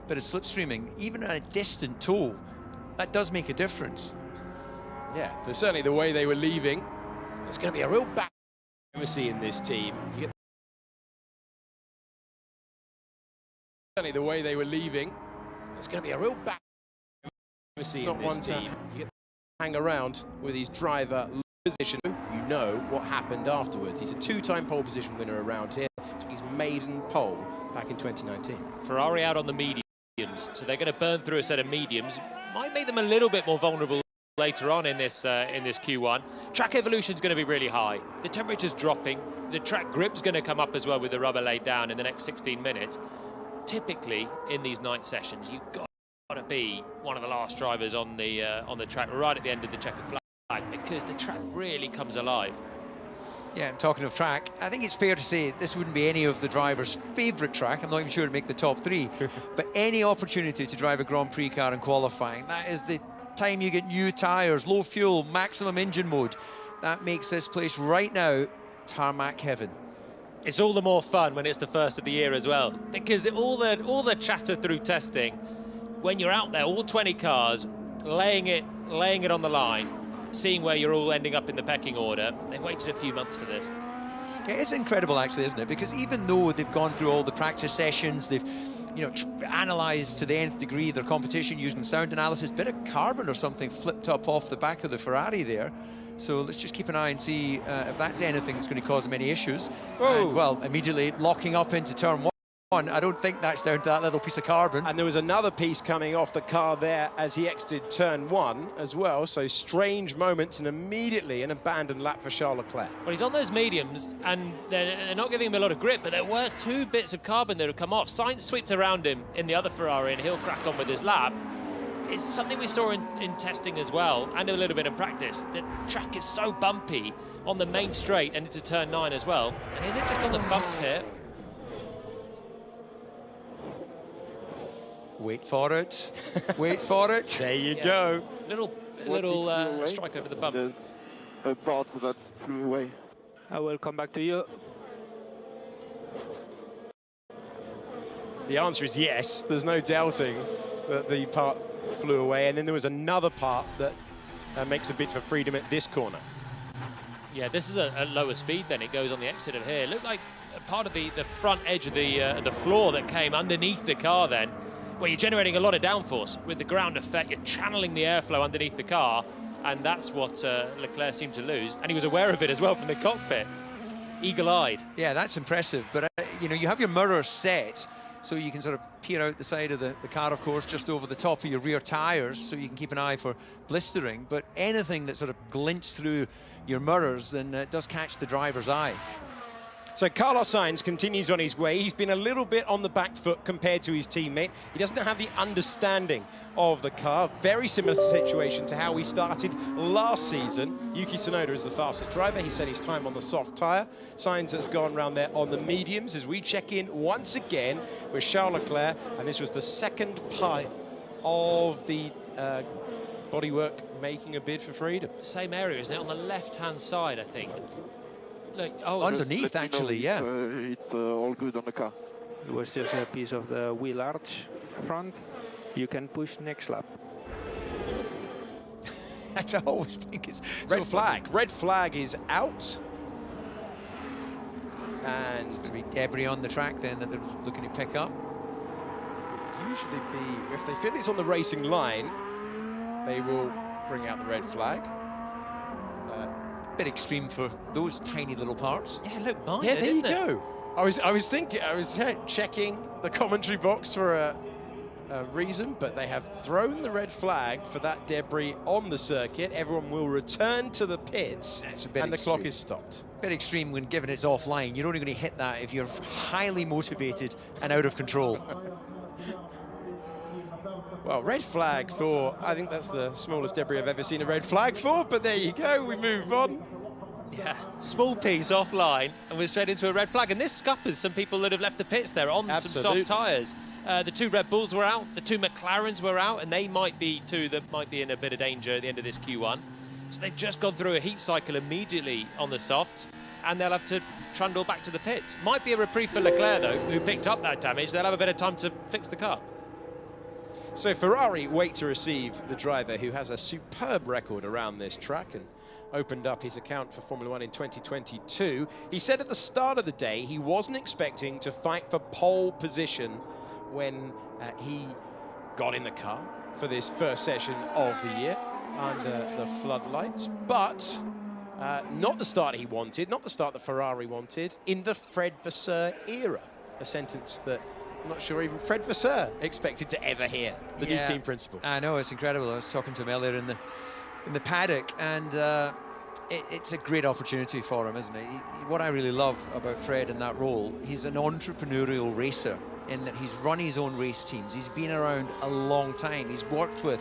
bit of slipstreaming, even a distant tow, that does make a difference. Yeah, certainly the way they were leaving. There's going to be a real back in this team. Certainly the way they were leaving. There's going to be a real back in this team. You get hang around with his driver position. You know what happened afterwards. He's a two-time pole position winner around here. Took his maiden pole back in 2019. Ferrari out on the mediums, so they're going to burn through a set of mediums. Might make them a little bit more vulnerable later on in this Q1. Track evolution is going to be really high. The temperature's dropping. The track grip's going to come up as well with the rubber laid down in the next 16 minutes. Typically, in these night sessions, you've got to be one of the last drivers on the track right at the end of the checkered flag, because the track really comes alive. Yeah, talking of track, I think it's fair to say this wouldn't be any of the drivers' favourite track. I'm not even sure to make the top three, but any opportunity to drive a Grand Prix car in qualifying, that is the time you get new tyres, low fuel, maximum engine mode. That makes this place right now tarmac heaven. It's all the more fun when it's the first of the year as well, because all the chatter through testing, when you're out there, all 20 cars, laying it on the line, seeing where you're all ending up in the pecking order. They've waited a few months for this. Yeah, it's incredible actually, isn't it? Because even though they've gone through all the practice sessions, they've analysed to the nth degree their competition using sound analysis, bit of carbon or something flipped up off the back of the Ferrari there. So let's just keep an eye and see if that's anything that's going to cause them any issues. And, well, immediately locking up into turn one. I don't think that's down to that little piece of carbon. And there was another piece coming off the car there as he exited turn one as well. So strange moments, and immediately an abandoned lap for Charles Leclerc. Well, he's on those mediums, and they're not giving him a lot of grip, but there were two bits of carbon that had come off. Sainz swept around him in the other Ferrari, and he'll crack on with his lap. It's something we saw in testing as well, and a little bit in practice. The track is so bumpy on the main straight, and it's a turn 9 as well. And is it just on the bumps here? Wait for it. Wait for it. There you go. Little strike over the bump. There's a part that flew away. I will come back to you. The answer is yes. There's no doubting that the part flew away. And then there was another part that makes a bid for freedom at this corner. Yeah, this is a lower speed then. It goes on the exit of here. It looked like part of the front edge of the floor that came underneath the car then, where you're generating a lot of downforce with the ground effect. You're channeling the airflow underneath the car, and that's what Leclerc seemed to lose. And he was aware of it as well from the cockpit, eagle-eyed. Yeah, that's impressive. But, you have your mirrors set, so you can sort of peer out the side of the car, of course, just over the top of your rear tyres, so you can keep an eye for blistering. But anything that sort of glints through your mirrors, then it does catch the driver's eye. So Carlos Sainz continues on his way. He's been a little bit on the back foot compared to his teammate. He doesn't have the understanding of the car. Very similar situation to how we started last season. Yuki Tsunoda is the fastest driver. He set his time on the soft tyre. Sainz has gone around there on the mediums as we check in once again with Charles Leclerc. And this was the second part of the bodywork making a bid for freedom. Same area, isn't it? On the left-hand side, I think. Look, underneath, actually, yeah. It's all good on the car. There was just a piece of the wheel arch front. You can push next lap. I always think it's red flag. Red flag is out. And it's going to be debris on the track then that they're looking to pick up. Usually be, if they feel it's on the racing line, they will bring out the red flag. Bit extreme for those tiny little parts. Yeah, look, mine. Yeah, there you go. I was thinking, I was checking the commentary box for a reason, but they have thrown the red flag for that debris on the circuit. Everyone will return to the pits, and the clock is stopped. Bit extreme when given it's offline. You're only going to hit that if you're highly motivated and out of control. Well, red flag for, I think that's the smallest debris I've ever seen a red flag for, but there you go, we move on. Yeah, small piece offline, and we're straight into a red flag. And this scuppers some people that have left the pits there on Absolutely. some soft tyres. The two Red Bulls were out, the two McLarens were out, and they might be two that might be in a bit of danger at the end of this Q1. So they've just gone through a heat cycle immediately on the softs, and they'll have to trundle back to the pits. Might be a reprieve for Leclerc, though, who picked up that damage. They'll have a bit of time to fix the car. So Ferrari wait to receive the driver who has a superb record around this track and opened up his account for Formula One in 2022. He said at the start of the day he wasn't expecting to fight for pole position when he got in the car for this first session of the year under the floodlights, but not the start he wanted, not the start that Ferrari wanted in the Fred Vasseur era, a sentence that I'm not sure even Fred Vasseur expected to ever hear, the new team principal. I know, it's incredible. I was talking to him earlier in the paddock, and it's a great opportunity for him, isn't it? What I really love about Fred in that role, he's an entrepreneurial racer in that he's run his own race teams. He's been around a long time. He's worked with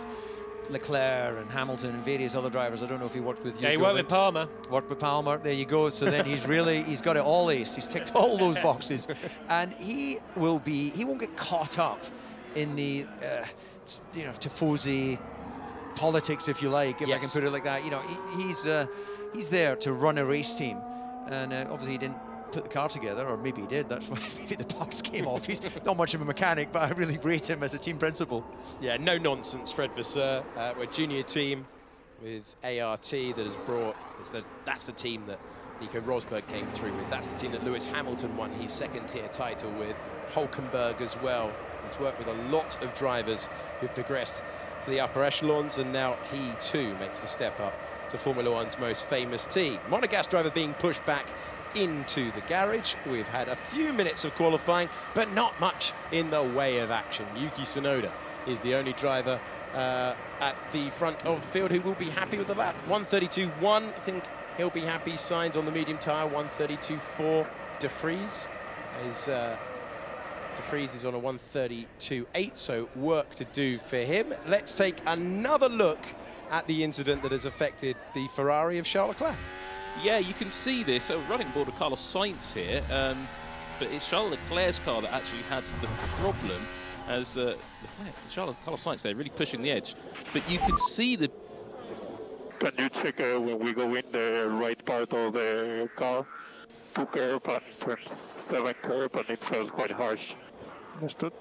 Leclerc and Hamilton and various other drivers. I don't know if he worked with you. Yeah, he worked with Palmer. Worked with Palmer, there you go. So then he's got it all ace. He's ticked all those boxes. And he won't get caught up in the, tifosi politics, if you like, if I can put it like that. You know, he's there to run a race team. And obviously he didn't put the car together, or maybe he did. That's why maybe the parts came off. He's not much of a mechanic, but I really rate him as a team principal. Yeah, no nonsense, Fred Vasseur. We're a junior team with ART that has brought. That's the team that Nico Rosberg came through with. That's the team that Lewis Hamilton won his second-tier title with. Hulkenberg as well. He's worked with a lot of drivers who've progressed to the upper echelons, and now he too makes the step up to Formula One's most famous team. Monegasque driver being pushed back into the garage. We've had a few minutes of qualifying, but not much in the way of action. Yuki Tsunoda is the only driver at the front of the field who will be happy with the lap. 132.1, I think he'll be happy. Signs on the medium tyre, 132.4. De Vries is on a 132.8, so work to do for him. Let's take another look at the incident that has affected the Ferrari of Charles Leclerc. Yeah, you can see this. So running aboard of Carlos Sainz here, but it's Charles Leclerc's car that actually had the problem, as Carlos Sainz there really pushing the edge. But you can see the... Can you check when we go in the right part of the car? 2 curb and turn 7 curb, and it felt quite harsh. Understood.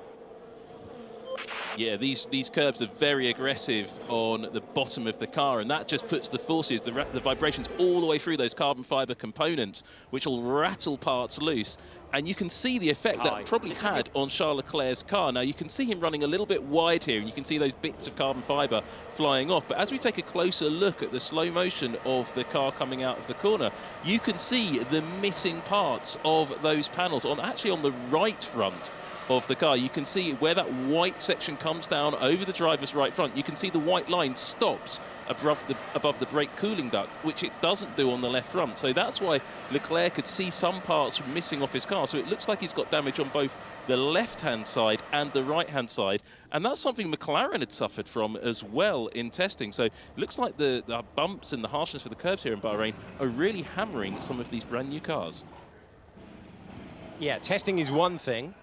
Yeah, these curbs are very aggressive on the bottom of the car, and that just puts the forces, the vibrations all the way through those carbon fibre components, which will rattle parts loose. And you can see the effect that probably had on Charles Leclerc's car. Now, you can see him running a little bit wide here, and you can see those bits of carbon fibre flying off. But as we take a closer look at the slow motion of the car coming out of the corner, you can see the missing parts of those panels, actually on the right front of the car. You can see where that white section comes down over the driver's right front. You can see the white line stops above the brake cooling duct, which it doesn't do on the left front. So that's why Leclerc could see some parts missing off his car. So it looks like he's got damage on both the left-hand side and the right-hand side. And that's something McLaren had suffered from as well in testing. So it looks like the bumps and the harshness of the curves here in Bahrain are really hammering some of these brand new cars. Yeah, testing is one thing.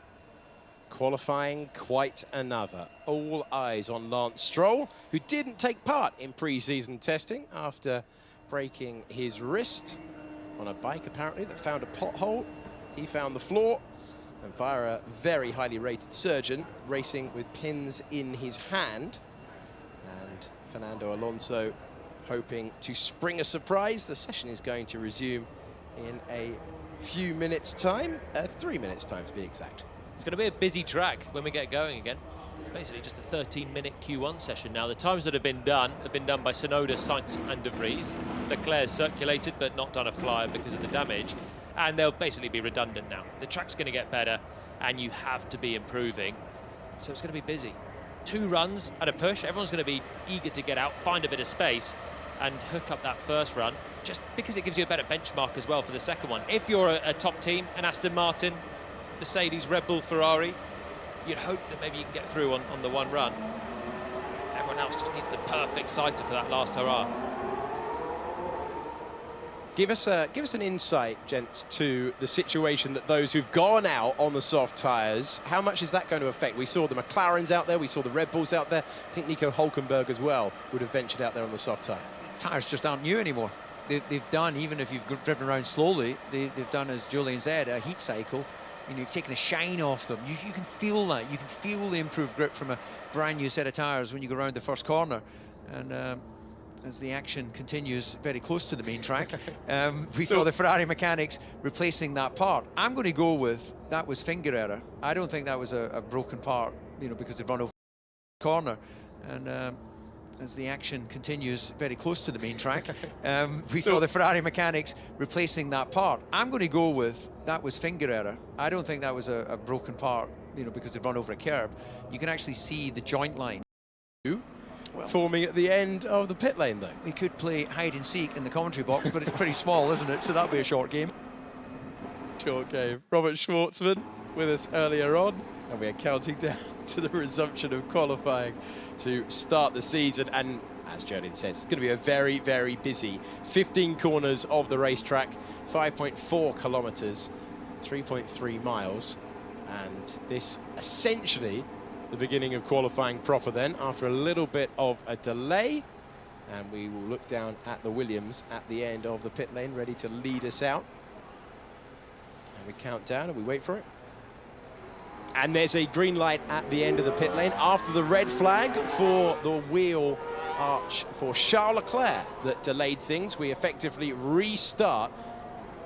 Qualifying quite another. All eyes on Lance Stroll, who didn't take part in pre-season testing after breaking his wrist on a bike, apparently, that found a pothole. He found the floor, and via a very highly rated surgeon, racing with pins in his hand. And Fernando Alonso hoping to spring a surprise. The session is going to resume in a few minutes' time, 3 minutes' time to be exact. It's going to be a busy track when we get going again. It's basically just a 13-minute Q1 session now. The times that have been done by Tsunoda, Sainz and De Vries. Leclerc's circulated but not done a flyer because of the damage. And they'll basically be redundant now. The track's going to get better and you have to be improving. So it's going to be busy. 2 runs at a push. Everyone's going to be eager to get out, find a bit of space and hook up that first run, just because it gives you a better benchmark as well for the second one. If you're a top team, an Aston Martin, Mercedes, Red Bull, Ferrari, you'd hope that maybe you can get through on the one run. Everyone else just needs the perfect sighter for that last hurrah. Give us an insight, gents, to the situation that those who've gone out on the soft tyres, how much is that going to affect? We saw the McLarens out there, we saw the Red Bulls out there. I think Nico Hulkenberg as well would have ventured out there on the soft tyre. Tyres just aren't new anymore. They've done, even if you've driven around slowly, they've done, as Julian said, a heat cycle. You know, you've taken the shine off them. You can feel that. You can feel the improved grip from a brand new set of tyres when you go around the first corner. And as the action continues very close to the main track, we saw the Ferrari mechanics replacing that part. I'm going to go with that was finger error. I don't think that was a broken part, you know, because they've run over the corner. And as the action continues very close to the main track, we saw the Ferrari mechanics replacing that part. I'm going to go with that was finger error. I don't think that was a broken part, you know, because they've run over a curb. You can actually see the joint line. Forming at the end of the pit lane, though. We could play hide and seek in the commentary box, but it's pretty small, isn't it? So that'll be a short game. Short game. Robert Schwartzman with us earlier on, and we are counting down to the resumption of qualifying to start the season. And as Jolin says, it's going to be a very, very busy 15 corners of the racetrack, 5.4 kilometers, 3.3 miles, and this essentially the beginning of qualifying proper then, after a little bit of a delay. And we will look down at the Williams at the end of the pit lane, ready to lead us out. And we count down and we wait for it. And there's a green light at the end of the pit lane after the red flag for the wheel arch for Charles Leclerc that delayed things. We effectively restart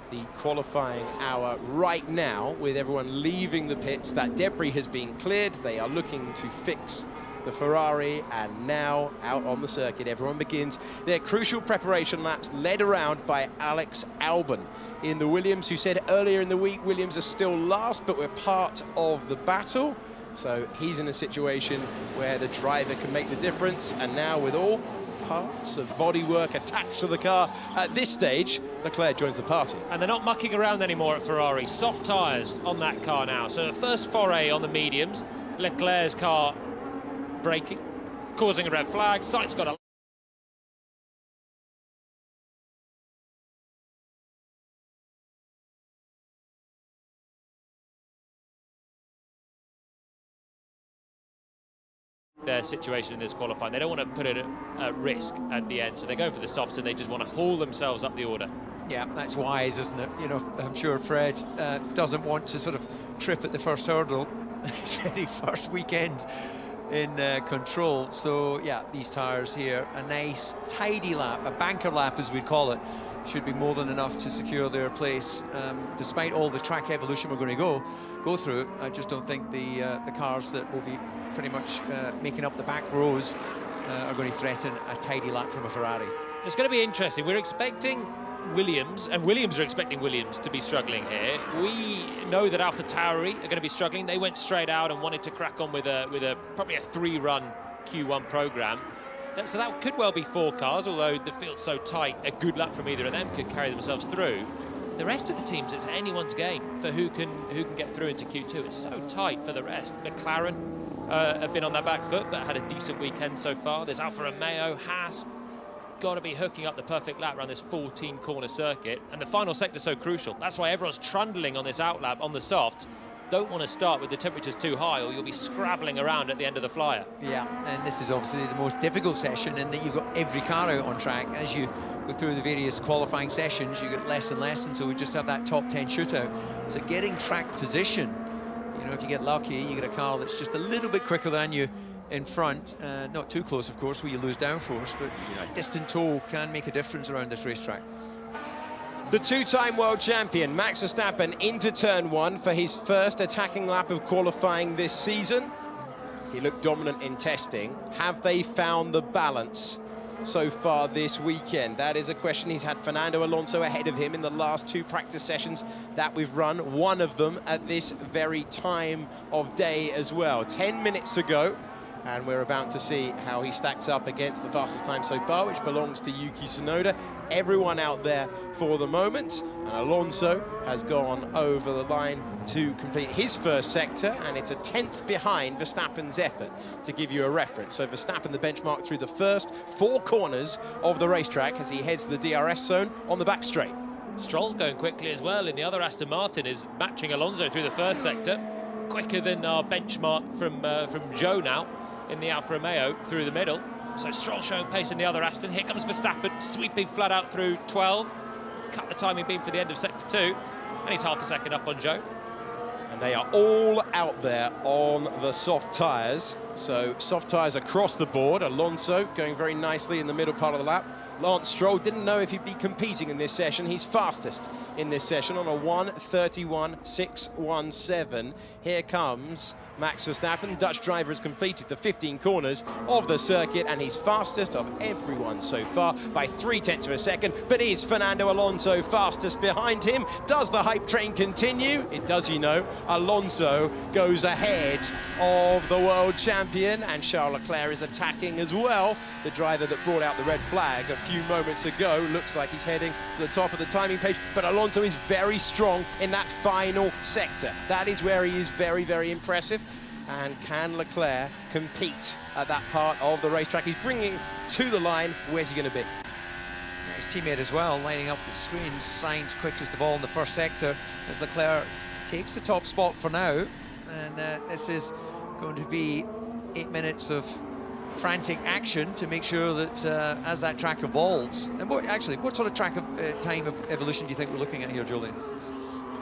the qualifying hour right now with everyone leaving the pits. That debris has been cleared. They are looking to fix the Ferrari, and now out on the circuit everyone begins their crucial preparation laps, led around by Alex Albon in the Williams, who said earlier in the week Williams are still last, but we're part of the battle. So he's in a situation where the driver can make the difference, and now with all parts of bodywork attached to the car at this stage, Leclerc joins the party. And they're not mucking around anymore at Ferrari. Soft tyres on that car now. So the first foray on the mediums, Leclerc's car braking, causing a red flag. Sainz got a their situation in this qualifying. They don't want to put it at risk at the end, so they're going for the softs and they just want to haul themselves up the order. Yeah, that's wise, isn't it? You know, I'm sure Fred doesn't want to sort of trip at the first hurdle, very first weekend in control. So yeah, these tyres here, a nice tidy lap, a banker lap as we'd call it, should be more than enough to secure their place. Despite all the track evolution we're going to go through it, I just don't think the cars that will be pretty much making up the back rows are going to threaten a tidy lap from a Ferrari. It's going to be interesting. We're expecting Williams, and Williams are expecting Williams to be struggling here. We know that AlphaTauri are going to be struggling. They went straight out and wanted to crack on with probably a 3-run Q1 program. So that could well be 4 cars, although the field's so tight, a good lap from either of them could carry themselves through. The rest of the teams, it's anyone's game for who can get through into Q2. It's so tight for the rest. McLaren have been on their back foot, but had a decent weekend so far. There's Alfa Romeo, Haas, got to be hooking up the perfect lap around this 14-corner circuit. And the final sector's so crucial. That's why everyone's trundling on this outlap on the soft. Don't want to start with the temperatures too high, or you'll be scrabbling around at the end of the flyer. Yeah, and this is obviously the most difficult session in that you've got every car out on track. As you go through the various qualifying sessions, you get less and less until we just have that top 10 shootout. So getting track position, you know, if you get lucky, you get a car that's just a little bit quicker than you in front, not too close, of course, where you lose downforce, but you know, a distant tow can make a difference around this racetrack. The two-time world champion, Max Verstappen, into turn 1 for his first attacking lap of qualifying this season. He looked dominant in testing. Have they found the balance so far this weekend? That is a question. He's had Fernando Alonso ahead of him in the last 2 practice sessions that we've run, one of them at this very time of day as well. 10 minutes to go, and we're about to see how he stacks up against the fastest time so far, which belongs to Yuki Tsunoda. Everyone out there for the moment, and Alonso has gone over the line to complete his first sector, and it's a 10th behind Verstappen's effort, to give you a reference. So Verstappen, the benchmark through the first 4 corners of the racetrack as he heads the DRS zone on the back straight. Stroll's going quickly as well, and the other Aston Martin is matching Alonso through the first sector, quicker than our benchmark from Joe now in the Alfa Romeo through the middle. So Stroll showing pace in the other Aston. Here comes Verstappen, sweeping flat out through 12. Cut the timing beam for the end of sector 2, and he's half a second up on Joe. And they are all out there on the soft tyres. So soft tyres across the board. Alonso going very nicely in the middle part of the lap. Lance Stroll didn't know if he'd be competing in this session. He's fastest in this session on a 1:31.617. Here comes Max Verstappen. The Dutch driver has completed the 15 corners of the circuit, and he's fastest of everyone so far by 0.3 of a second. But is Fernando Alonso fastest behind him? Does the hype train continue? It does, you know. Alonso goes ahead of the world champion, and Charles Leclerc is attacking as well. The driver that brought out the red flag a few moments ago looks like he's heading to the top of the timing page, but Alonso is very strong in that final sector. That is where he is very, very impressive. And can Leclerc compete at that part of the racetrack? He's bringing it to the line. Where's he going to be? His teammate as well, lining up the screens. Sainz quickest of all in the first sector as Leclerc takes the top spot for now. And this is going to be 8 minutes of frantic action to make sure that as that track evolves. And what sort of time of evolution do you think we're looking at here, Julian?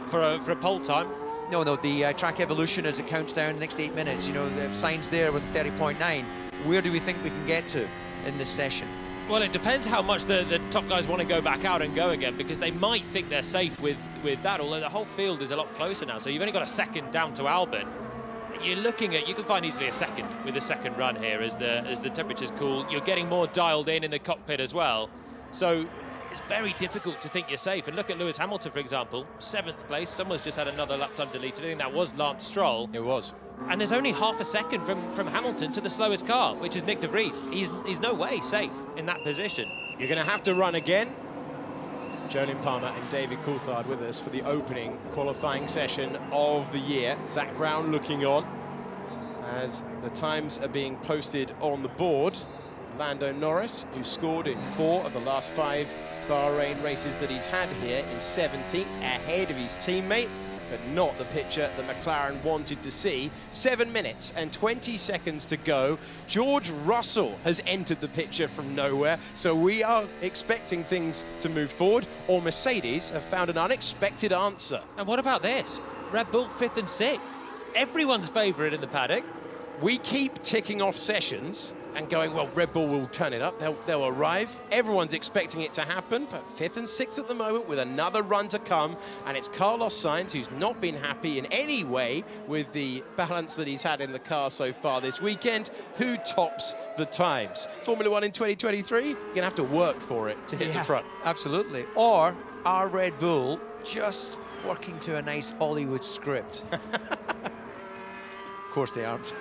For a pole time? No, the track evolution as it counts down the next 8 minutes. You know, the Sainz there with 30.9. Where do we think we can get to in this session? Well, it depends how much the top guys want to go back out and go again, because they might think they're safe with that, although the whole field is a lot closer now. So you've only got a second down to Albon. You're looking at, you can find easily a second with a second run here as the temperatures cool. You're getting more dialed in the cockpit as well. So it's very difficult to think you're safe. And look at Lewis Hamilton, for example, 7th place. Someone's just had another lap time deleted. I think that was Lance Stroll. It was. And there's only half a second from Hamilton to the slowest car, which is Nick de Vries. He's no way safe in that position. You're going to have to run again. Jolyon Palmer and David Coulthard with us for the opening qualifying session of the year. Zach Brown looking on as the times are being posted on the board. Lando Norris, who scored in 4 of the last 5 Bahrain races that he's had here, in 17th, ahead of his teammate, but not the picture that McLaren wanted to see. 7 minutes and 20 seconds to go. George Russell has entered the picture from nowhere, so we are expecting things to move forward, or Mercedes have found an unexpected answer. And what about this? Red Bull 5th and 6th. Everyone's favourite in the paddock. We keep ticking off sessions and going, well, Red Bull will turn it up, they'll arrive. Everyone's expecting it to happen, but 5th and 6th at the moment with another run to come, and it's Carlos Sainz who's not been happy in any way with the balance that he's had in the car so far this weekend, who tops the times. Formula 1 in 2023, you're gonna have to work for it to hit the front. Absolutely. Or are Red Bull just working to a nice Hollywood script? Of course they aren't.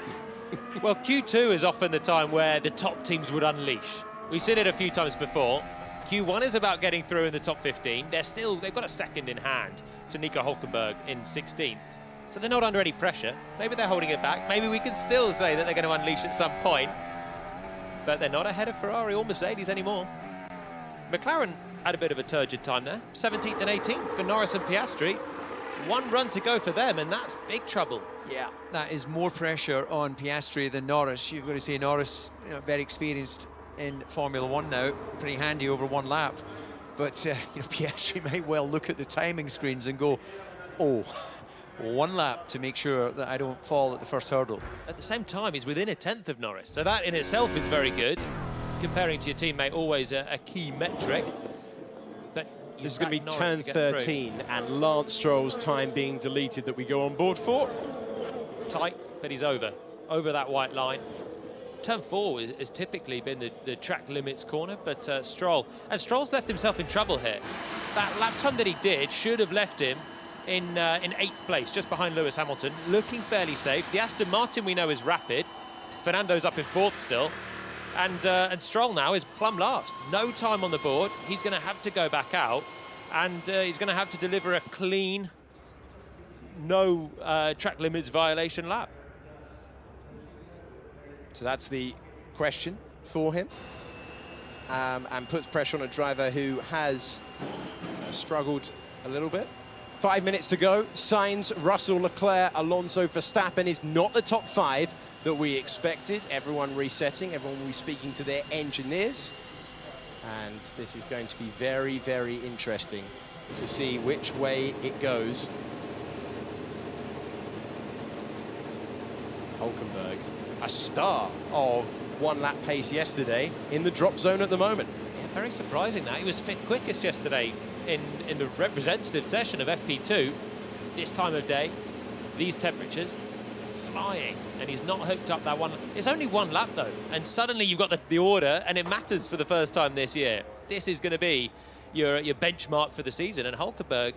Well, Q2 is often the time where the top teams would unleash. We've seen it a few times before. Q1 is about getting through in the top 15. They've got a second in hand to Nico Hülkenberg in 16th. So they're not under any pressure. Maybe they're holding it back. Maybe we can still say that they're going to unleash at some point. But they're not ahead of Ferrari or Mercedes anymore. McLaren had a bit of a turgid time there. 17th and 18th for Norris and Piastri. 1 run to go for them, and that's big trouble. Yeah, that is more pressure on Piastri than Norris. You've got to say Norris, very experienced in Formula 1 now, pretty handy over 1 lap. But Piastri might well look at the timing screens and go, oh, 1 lap to make sure that I don't fall at the first hurdle. At the same time, he's within a 10th of Norris, so that in itself is very good. Comparing to your teammate, always a key metric. But this is going to be turn 13 and Lance Stroll's time being deleted that we go on board for. Tight, but he's over that white line. Turn 4 has typically been the track limits corner, but Stroll's left himself in trouble here. That lap time that he did should have left him in 8th place, just behind Lewis Hamilton, looking fairly safe. The Aston Martin we know is rapid. Fernando's up in 4th still. And Stroll now is plumb last. No time on the board. He's going to have to go back out, and he's going to have to deliver a clean, no track limits violation lap. So that's the question for him, and puts pressure on a driver who has struggled a little bit. 5 minutes to go. Sainz, Russell, Leclerc, Alonso, Verstappen is not the top 5 that we expected. Everyone resetting, everyone will be speaking to their engineers. And this is going to be very, very interesting to see which way it goes. Hulkenberg, a star of one-lap pace yesterday, in the drop zone at the moment. Yeah, very surprising that. He was 5th quickest yesterday in the representative session of FP2. This time of day, these temperatures, flying, and he's not hooked up that one. It's only 1 lap though, and suddenly you've got the order, and it matters for the first time this year. This is going to be your benchmark for the season, and Hulkenberg,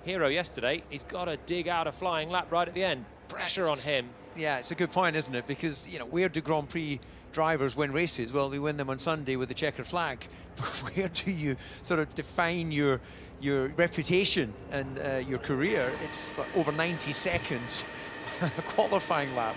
hero yesterday, he's got to dig out a flying lap right at the end. Pressure on him. Yeah, it's a good point, isn't it? Because, you know, where do Grand Prix drivers win races? Well, they win them on Sunday with the checkered flag. But where do you sort of define your reputation and your career? It's over 90 seconds, a qualifying lap.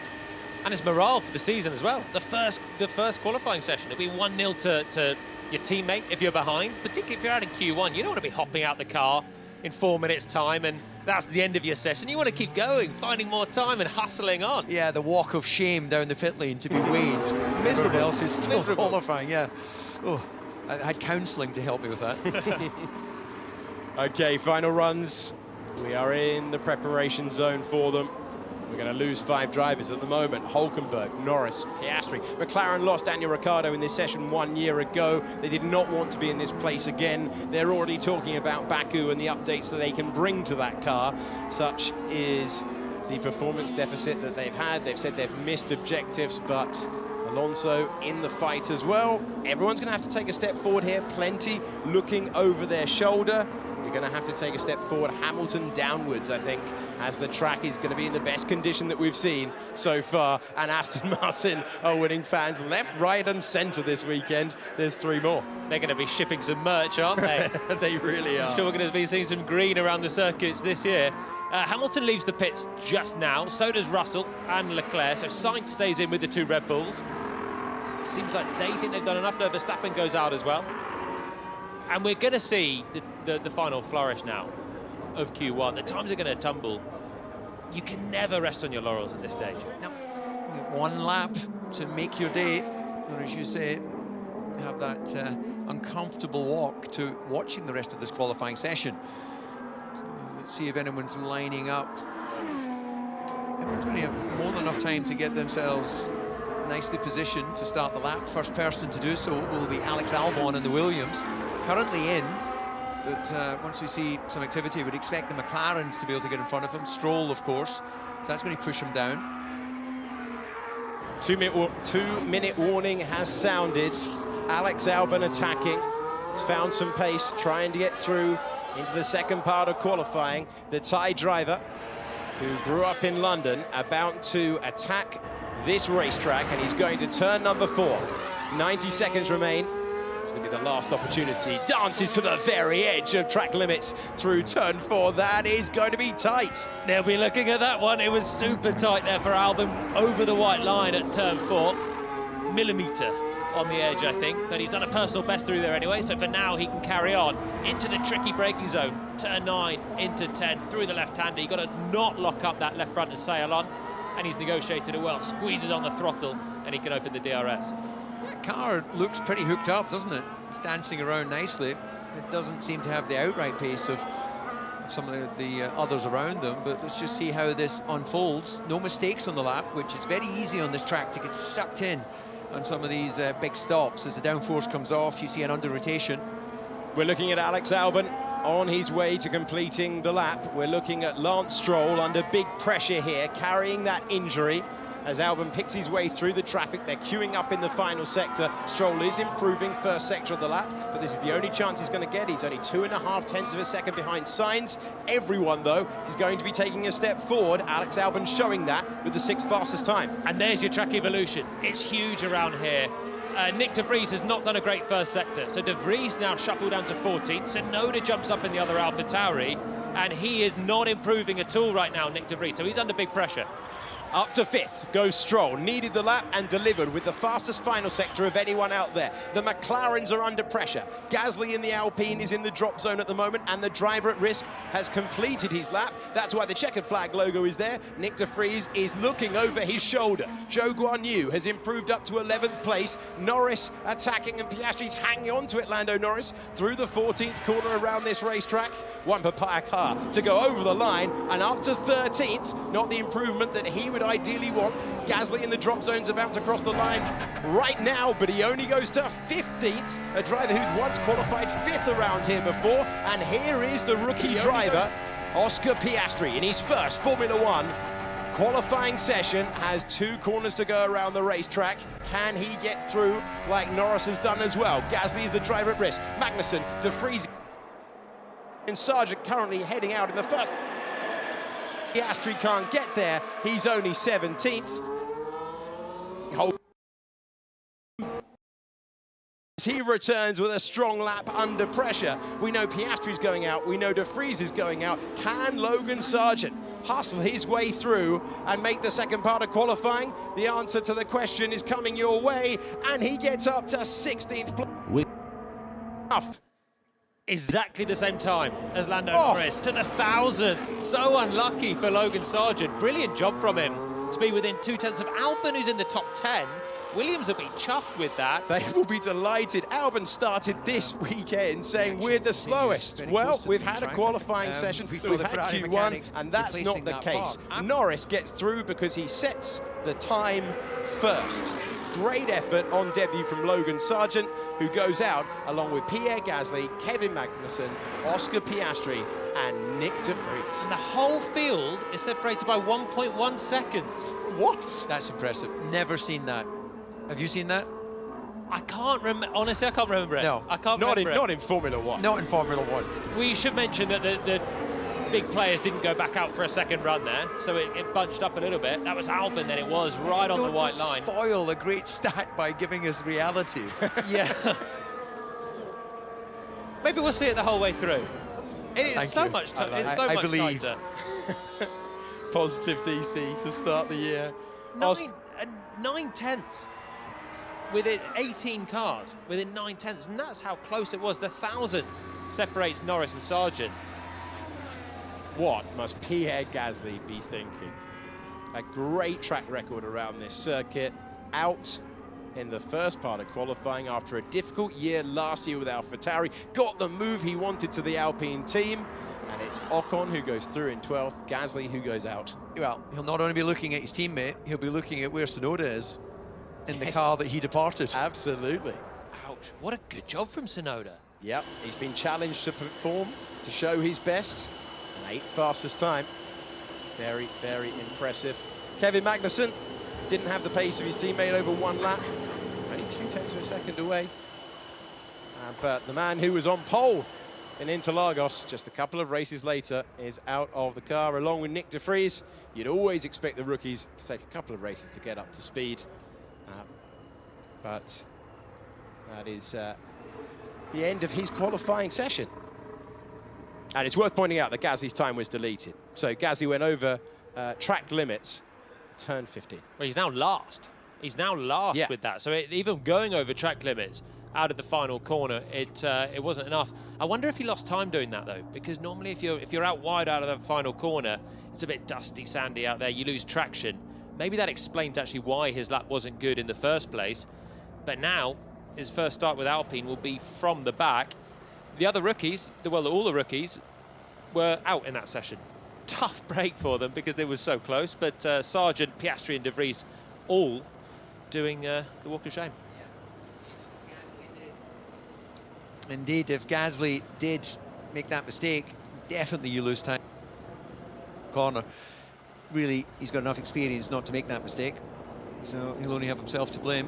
And it's morale for the season as well. The first qualifying session, it'll be 1-0 to your teammate if you're behind, particularly if you're out in Q1. You don't want to be hopping out the car in 4 minutes' time, and that's the end of your session. You want to keep going, finding more time and hustling on. Yeah, the walk of shame down the pit lane to be weighed. Everyone else is still qualifying, yeah. Oh, I had counselling to help me with that. Okay, final runs. We are in the preparation zone for them. We're going to lose 5 drivers at the moment. Hulkenberg, Norris, Piastri. McLaren lost Daniel Ricciardo in this session 1 year ago. They did not want to be in this place again. They're already talking about Baku and the updates that they can bring to that car. Such is the performance deficit that they've had. They've said they've missed objectives, but Alonso in the fight as well. Everyone's going to have to take a step forward here. Plenty looking over their shoulder. You're going to have to take a step forward. Hamilton downwards, I think, as the track is going to be in the best condition that we've seen so far. And Aston Martin are winning fans left, right and centre this weekend. There's 3 more. They're going to be shipping some merch, aren't they? They really are. I'm sure we're going to be seeing some green around the circuits this year. Hamilton leaves the pits just now. So does Russell and Leclerc. So Sainz stays in with the 2 Red Bulls. It seems like they think they've done enough. No, Verstappen goes out as well. And we're going to see the final flourish now of Q1. The times are going to tumble. You can never rest on your laurels at this stage. No. 1 lap to make your day, or as you say, have that uncomfortable walk to watching the rest of this qualifying session. So let's see if anyone's lining up. Everyone's going to have more than enough time to get themselves nicely positioned to start the lap. First person to do so will be Alex Albon in the Williams. Currently in, but once we see some activity, we'd expect the McLarens to be able to get in front of him. Stroll, of course, so that's going to push him down. 2-minute warning has sounded. Alex Albon attacking. He's found some pace, trying to get through into the second part of qualifying. The Thai driver, who grew up in London, about to attack this racetrack, and he's going to turn number 4. 90 seconds remain. It's going to be the last opportunity. Dances to the very edge of track limits through turn 4. That is going to be tight. They'll be looking at that one. It was super tight there for Albon over the white line at turn 4. Millimetre on the edge, I think. But he's done a personal best through there anyway. So for now, he can carry on into the tricky braking zone. Turn 9 into 10 through the left-hander. You've got to not lock up that left front and sail on. And he's negotiated it well. Squeezes on the throttle and he can open the DRS. That car looks pretty hooked up, doesn't it? It's dancing around nicely. It doesn't seem to have the outright pace of some of the others around them, but let's just see how this unfolds. No mistakes on the lap, which is very easy on this track to get sucked in on some of these big stops. As the downforce comes off, you see an under rotation. We're looking at Alex Albon on his way to completing the lap. We're looking at Lance Stroll under big pressure here, carrying that injury. As Albon picks his way through the traffic, they're queuing up in the final sector. Stroll is improving first sector of the lap, but this is the only chance he's going to get. He's only 2.5 tenths of a second behind Sainz. Everyone, though, is going to be taking a step forward. Alex Albon showing that with the 6th fastest time. And there's your track evolution. It's huge around here. Nick De Vries has not done a great first sector, so De Vries now shuffled down to 14th. Tsunoda jumps up in the other AlphaTauri, and he is not improving at all right now, Nick De Vries, so he's under big pressure. Up to 5th goes Stroll, needed the lap and delivered with the fastest final sector of anyone out there. The McLarens are under pressure. Gasly in the Alpine is in the drop zone at the moment, and the driver at risk has completed his lap. That's why the checkered flag logo is there. Nick De Vries is looking over his shoulder. Zhou Guanyu has improved up to 11th place. Norris attacking, and Piastri's hanging on to it, Lando Norris, through the 14th corner around this racetrack. One Papaya car to go over the line and up to 13th. Not the improvement that he would ideally want. Gasly in the drop zone's about to cross the line right now, but he only goes to 15th. A driver who's once qualified 5th around here before. And here is the rookie driver, Oscar Piastri, in his first Formula One qualifying session. Has 2 corners to go around the racetrack. Can he get through like Norris has done as well? Gasly is the driver at risk. Magnussen, De Vries, and Sargent currently heading out in the first. Piastri can't get there. He's only 17th. He returns with a strong lap under pressure. We know Piastri's going out. We know De Vries is going out. Can Logan Sargent hustle his way through and make the second part of qualifying? The answer to the question is coming your way, and he gets up to 16th. Exactly the same time as Lando Norris, to the 1,000th. So unlucky for Logan Sargent. Brilliant job from him to be within 2/10 of Albon, who's in the top 10. Williams will be chuffed with that. They will be delighted. Albon started this weekend saying we're the slowest. Well, we've had a qualifying session, we've had Q1, and that's not the case. Norris gets through because he sets the time first. Great effort on debut from Logan Sargent, who goes out along with Pierre Gasly, Kevin Magnussen, Oscar Piastri, and Nick De Vries. And the whole field is separated by 1.1 seconds. What? That's impressive. Never seen that. Have you seen that? I can't remember. Honestly, I can't remember it. No, I can't remember it. Not in Formula One. Not in Formula One. We should mention that the big players didn't go back out for a second run there, so it bunched up a little bit. That was Albon, then it was right on the white line. Spoil a great stat by giving us reality. Yeah. Maybe we'll see it the whole way through. It is so much tighter. It's so much tighter. Positive DC to start the year. 9/10 within 18 cars, within 9/10, and that's how close it was. The 1,000 separates Norris and Sargent. What must Pierre Gasly be thinking? A great track record around this circuit. Out in the first part of qualifying after a difficult year last year with AlphaTauri. Got the move he wanted to the Alpine team. And it's Ocon who goes through in 12th, Gasly who goes out. Well, he'll not only be looking at his teammate, he'll be looking at where Tsunoda is in the car that he departed. Absolutely. Ouch, what a good job from Tsunoda. Yep, he's been challenged to perform, to show his best. An 8th fastest time. Very, very impressive. Kevin Magnussen didn't have the pace of his teammate over 1 lap. Only 0.2 of a second away. But the man who was on pole in Interlagos just a couple of races later is out of the car along with Nick De Vries. You'd always expect the rookies to take a couple of races to get up to speed. But that is the end of his qualifying session. And it's worth pointing out that Gasly's time was deleted. So Gasly went over track limits, turn 15. Well, he's now last. He's now last with that. So even going over track limits out of the final corner, it wasn't enough. I wonder if he lost time doing that though, because normally if you're out wide out of the final corner, it's a bit dusty, sandy out there. You lose traction. Maybe that explains actually why his lap wasn't good in the first place. But now his first start with Alpine will be from the back. The other rookies, well, all the rookies were out in that session. Tough break for them because it was so close. But Sargent, Piastri, and De Vries all doing the walk of shame. Indeed, if Gasly did make that mistake, definitely you lose time. Corner. Really, he's got enough experience not to make that mistake, so he'll only have himself to blame.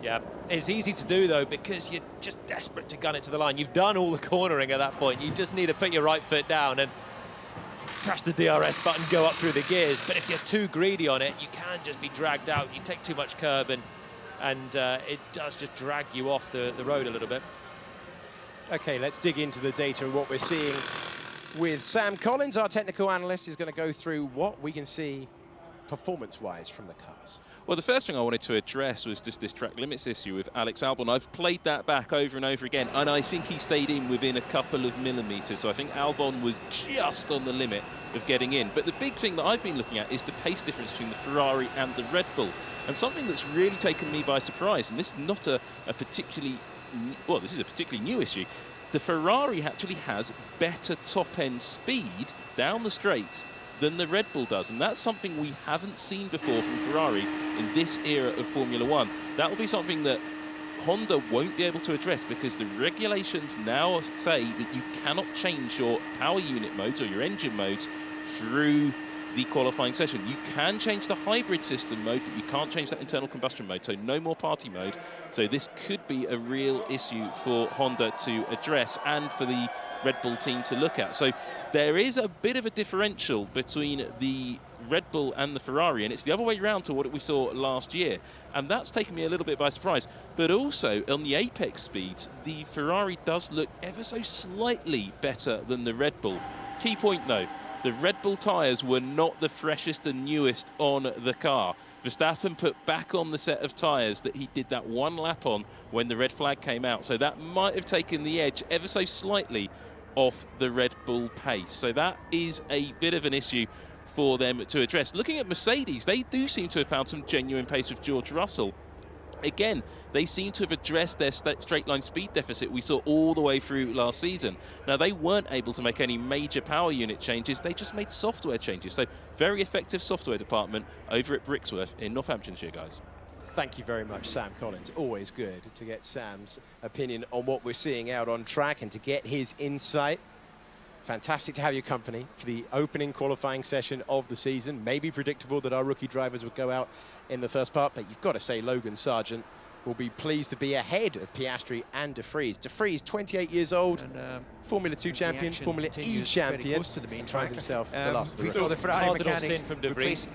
Yeah, it's easy to do though because you're just desperate to gun it to the line. You've done all the cornering at that point. You just need to put your right foot down and press the DRS button, go up through the gears. But if you're too greedy on it, you can just be dragged out. You take too much curb and it does just drag you off the road a little bit. Okay, let's dig into the data and what we're seeing with Sam Collins. Our technical analyst is going to go through what we can see performance-wise from the cars. Well, the first thing I wanted to address was just this track limits issue with Alex Albon. I've played that back over and over again, and I think he stayed in within a couple of millimetres. So I think Albon was just on the limit of getting in. But the big thing that I've been looking at is the pace difference between the Ferrari and the Red Bull. And something that's really taken me by surprise, and this is not a particularly... well, this is a particularly new issue. The Ferrari actually has better top-end speed down the straights than the Red Bull does, and that's something we haven't seen before from Ferrari in this era of Formula One. That will be something that Honda won't be able to address, because the regulations now say that you cannot change your power unit modes or your engine modes through the qualifying session. You can change the hybrid system mode, but you can't change that internal combustion mode, so no more party mode. So this could be a real issue for Honda to address and for the Red Bull team to look at. So there is a bit of a differential between the Red Bull and the Ferrari, and it's the other way around to what we saw last year, and that's taken me a little bit by surprise. But also on the apex speeds, the Ferrari does look ever so slightly better than the Red Bull. Key point though, the Red Bull tyres were not the freshest and newest on the car. Verstappen put back on the set of tyres that he did that one lap on when the red flag came out, so that might have taken the edge ever so slightly off the Red Bull pace. So that is a bit of an issue for them to address. Looking at Mercedes, they do seem to have found some genuine pace with George Russell. Again, they seem to have addressed their straight line speed deficit we saw all the way through last season. Now, they weren't able to make any major power unit changes, they just made software changes. So very effective software department over at Brixworth in Northamptonshire, guys. Thank you very much, Sam Collins. Always good to get Sam's opinion on what we're seeing out on track and to get his insight. Fantastic to have your company for the opening qualifying session of the season. Maybe predictable that our rookie drivers would go out in the first part, but you've got to say Logan Sargent will be pleased to be ahead of Piastri and De Vries. De Vries, 28 years old, and, Formula 2 champion, Formula E champion, close to the main finds track. himself the last of the We saw race. the Ferrari Cardinal mechanics sin from De Vries, replacing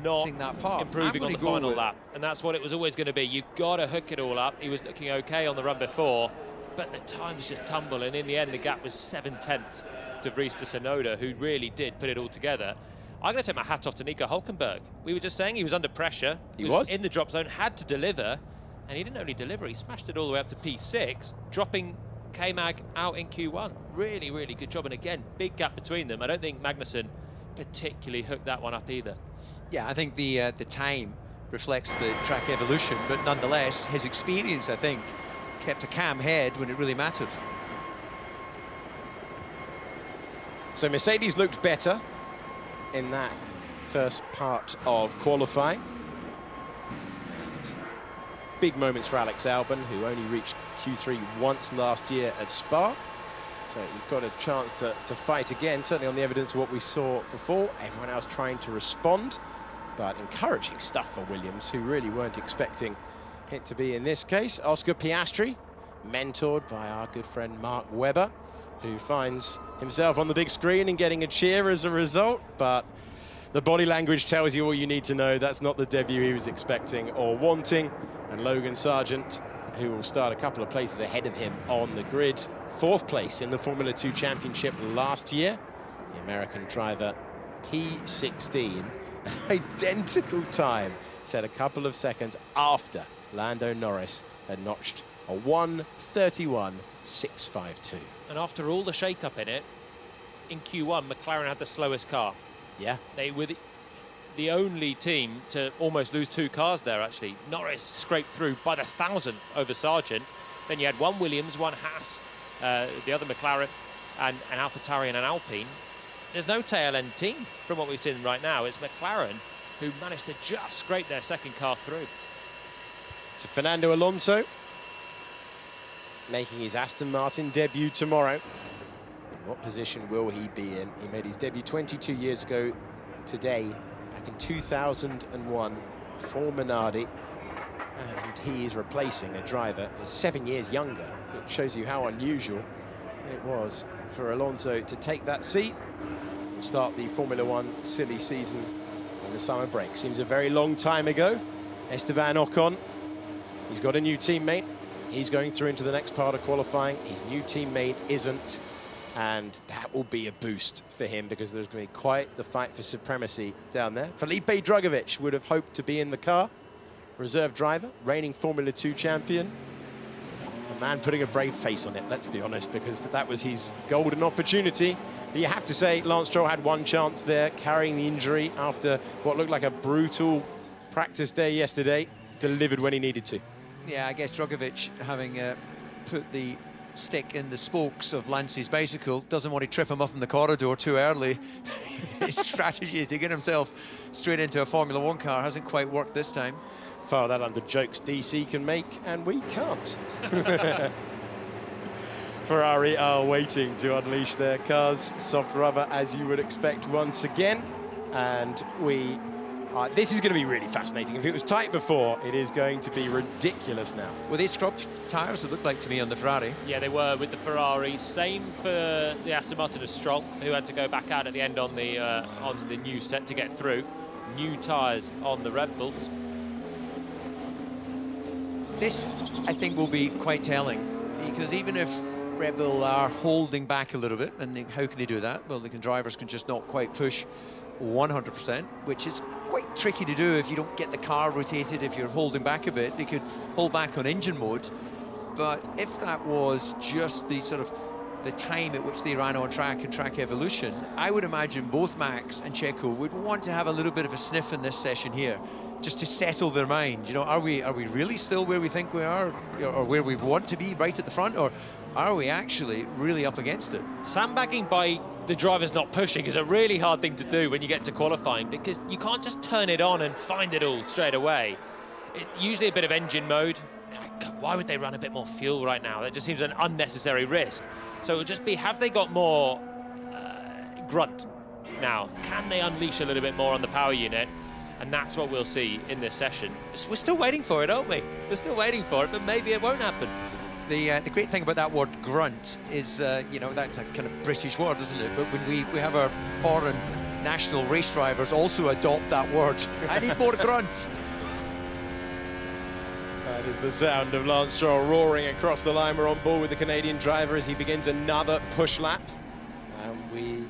not that part. improving on the final lap, and that's what it was always going to be. You've got to hook it all up. He was looking okay on the run before, but the times just tumble, and in the end the gap was 7/10 De Vries to Tsunoda, who really did put it all together. I'm going to take my hat off to Nico Hülkenberg. We were just saying he was under pressure. He was in the drop zone, had to deliver, and he didn't only deliver, he smashed it all the way up to P6, dropping K-Mag out in Q1. Really, really good job, and again, big gap between them. I don't think Magnussen particularly hooked that one up either. Yeah, I think the time reflects the track evolution, but nonetheless, his experience, I think, kept a calm head when it really mattered. So Mercedes looked better in that first part of qualifying. And big moments for Alex Albon, who only reached Q3 once last year at Spa. So he's got a chance to fight again, certainly on the evidence of what we saw before. Everyone else trying to respond, but encouraging stuff for Williams, who really weren't expecting it to be in this case. Oscar Piastri, mentored by our good friend Mark Webber, who finds himself on the big screen and getting a cheer as a result, but the body language tells you all you need to know. That's not the debut he was expecting or wanting. And Logan Sargent, who will start a couple of places ahead of him on the grid, 4th place in the Formula 2 Championship last year. The American driver, P16, an identical time, set a couple of seconds after Lando Norris had notched a 1:31.652. And after all the shake-up in it, in Q1, McLaren had the slowest car. Yeah. They were the only team to almost lose 2 cars there, actually. Norris scraped through by the 1,000 over Sargent. Then you had one Williams, one Haas, the other McLaren, and an AlphaTauri and an Alpine. There's no tail end team from what we've seen right now. It's McLaren who managed to just scrape their second car through. So Fernando Alonso making his Aston Martin debut tomorrow. What position will he be in? He made his debut 22 years ago today, back in 2001 for Minardi, and he is replacing a driver who's 7 years younger. It shows you how unusual it was for Alonso to take that seat and start the Formula One silly season in the summer break. Seems a very long time ago. Esteban Ocon, he's got a new teammate. He's going through into the next part of qualifying. His new teammate isn't, and that will be a boost for him because there's going to be quite the fight for supremacy down there. Felipe Drugovich would have hoped to be in the car. Reserve driver, reigning Formula 2 champion. A man putting a brave face on it, let's be honest, because that was his golden opportunity. But you have to say, Lance Stroll had one chance there, carrying the injury after what looked like a brutal practice day yesterday, delivered when he needed to. Yeah, I guess Drugovich, having put the stick in the spokes of Lance's bicycle, doesn't want to trip him up in the corridor too early. His strategy to get himself straight into a Formula One car hasn't quite worked this time. File that under jokes DC can make, and we can't. Ferrari are waiting to unleash their cars. Soft rubber, as you would expect, once again. And this is going to be really fascinating. If it was tight before, it is going to be ridiculous now. Were they scrubbed tyres, it looked like to me, on the Ferrari? Yeah, they were with the Ferrari. Same for the Aston Martin of Stroll, who had to go back out at the end on the new set to get through. New tyres on the Red Bulls. This, I think, will be quite telling, because even if Red Bull are holding back a little bit, and how can they do that? Well, drivers can just not quite push 100%, which is quite tricky to do if you don't get the car rotated. If you're holding back a bit, they could hold back on engine mode. But if that was just the sort of the time at which they ran on track and track evolution, I would imagine both Max and Checo would want to have a little bit of a sniff in this session here, just to settle their mind. You know, are we really still where we think we are, or where we want to be, right at the front, or are we actually really up against it? Sandbagging by the drivers not pushing is a really hard thing to do when you get to qualifying, because you can't just turn it on and find it all straight away. Usually a bit of engine mode. Why would they run a bit more fuel right now? That just seems an unnecessary risk. So it would just be, have they got more grunt now? Can they unleash a little bit more on the power unit? And that's what we'll see in this session. We're still waiting for it, aren't we? We're still waiting for it, but maybe it won't happen. The great thing about that word grunt is, you know, that's a kind of British word, isn't it? But when we have our foreign national race drivers also adopt that word. I need more grunt. That is the sound of Lance Stroll roaring across the line. We're on board with the Canadian driver as he begins another push lap. And we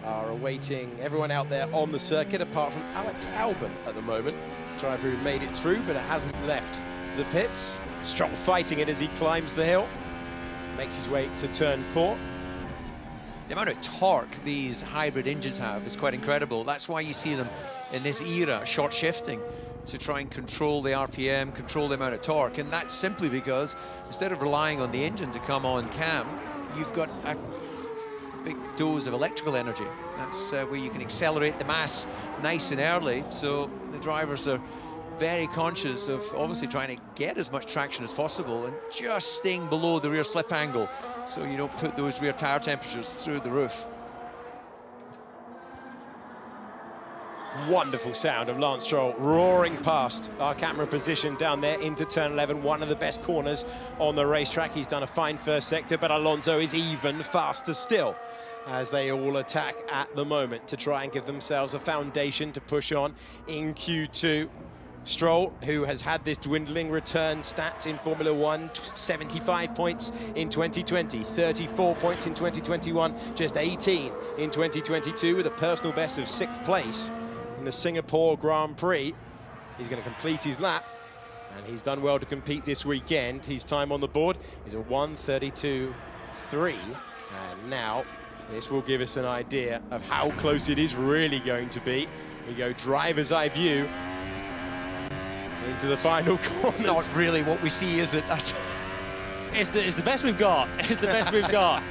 are awaiting everyone out there on the circuit, apart from Alex Albon at the moment. Driver who made it through, but it hasn't left the pits. Stroll fighting it as he climbs the hill. Makes his way to turn 4. The amount of torque these hybrid engines have is quite incredible. That's why you see them in this era short shifting, to try and control the RPM, control the amount of torque. And that's simply because instead of relying on the engine to come on cam, you've got a big dose of electrical energy. That's where you can accelerate the mass nice and early. So the drivers are very conscious of obviously trying to get as much traction as possible and just staying below the rear slip angle so you don't put those rear tire temperatures through the roof. Wonderful sound of Lance Stroll roaring past our camera position down there into turn 11, one of the best corners on the racetrack. He's done a fine first sector, but Alonso is even faster still as they all attack at the moment to try and give themselves a foundation to push on in Q2. Stroll, who has had this dwindling return stats in Formula One, 75 points in 2020, 34 points in 2021, just 18 in 2022 with a personal best of 6th place in the Singapore Grand Prix. He's going to complete his lap, and he's done well to compete this weekend. His time on the board is a 1:32.3, and now this will give us an idea of how close it is really going to be. We go driver's eye view into the final corner. Not really what we see, is it? That's It's the best we've got. It's the best we've got.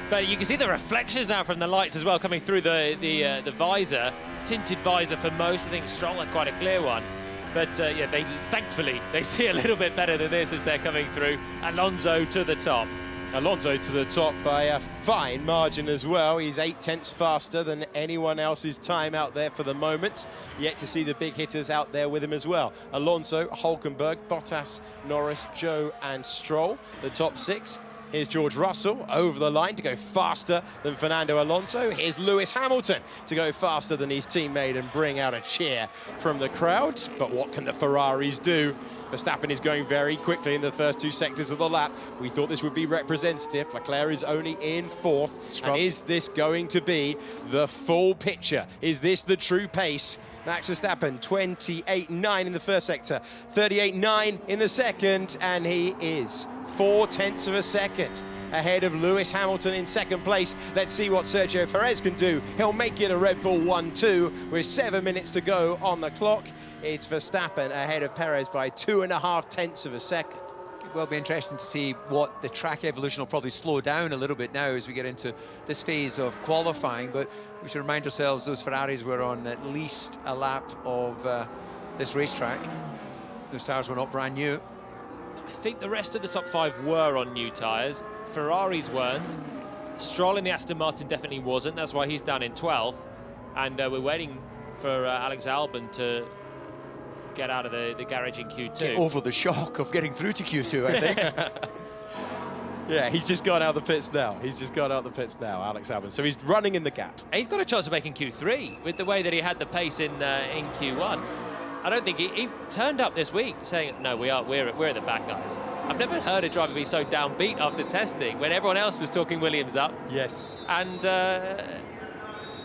But you can see the reflections now from the lights as well coming through the visor. Tinted visor for most. I think Stroll had quite a clear one. But yeah, thankfully they see a little bit better than this as they're coming through. Alonso to the top. Alonso to the top by a fine margin as well. He's 8 tenths faster than anyone else's time out there for the moment. Yet to see the big hitters out there with him as well. Alonso, Hulkenberg, Bottas, Norris, Joe and Stroll, the top 6. Here's George Russell over the line to go faster than Fernando Alonso. Here's Lewis Hamilton to go faster than his teammate and bring out a cheer from the crowd. But what can the Ferraris do? Verstappen is going very quickly in the first 2 sectors of the lap. We thought this would be representative. Leclerc is only in 4th. And is this going to be the full picture? Is this the true pace? Max Verstappen, 28.9 in the first sector, 38.9 in the second, and he is 4 tenths of a second ahead of Lewis Hamilton in second place. Let's see what Sergio Perez can do. He'll make it a Red Bull 1-2 with 7 minutes to go on the clock. It's Verstappen ahead of Perez by 2.5 tenths of a second. will be interesting to see what the track evolution will probably slow down a little bit now as we get into this phase of qualifying, but we should remind ourselves those Ferraris were on at least a lap of this racetrack. Those tyres were not brand new. I think the rest of the top 5 were on new tyres. Ferraris weren't. Stroll in the Aston Martin definitely wasn't. That's why he's down in 12th. And we're waiting for Alex Albon to get out of the garage in Q2. Get over the shock of getting through to Q2, I think. Yeah, he's just gone out the pits now. He's just gone out the pits now, Alex Albon. So he's running in the gap. He's got a chance of making Q3 with the way that he had the pace in Q1. I don't think he turned up this week saying, no, we're at the back, guys. I've never heard a driver be so downbeat after testing when everyone else was talking Williams up. Yes. And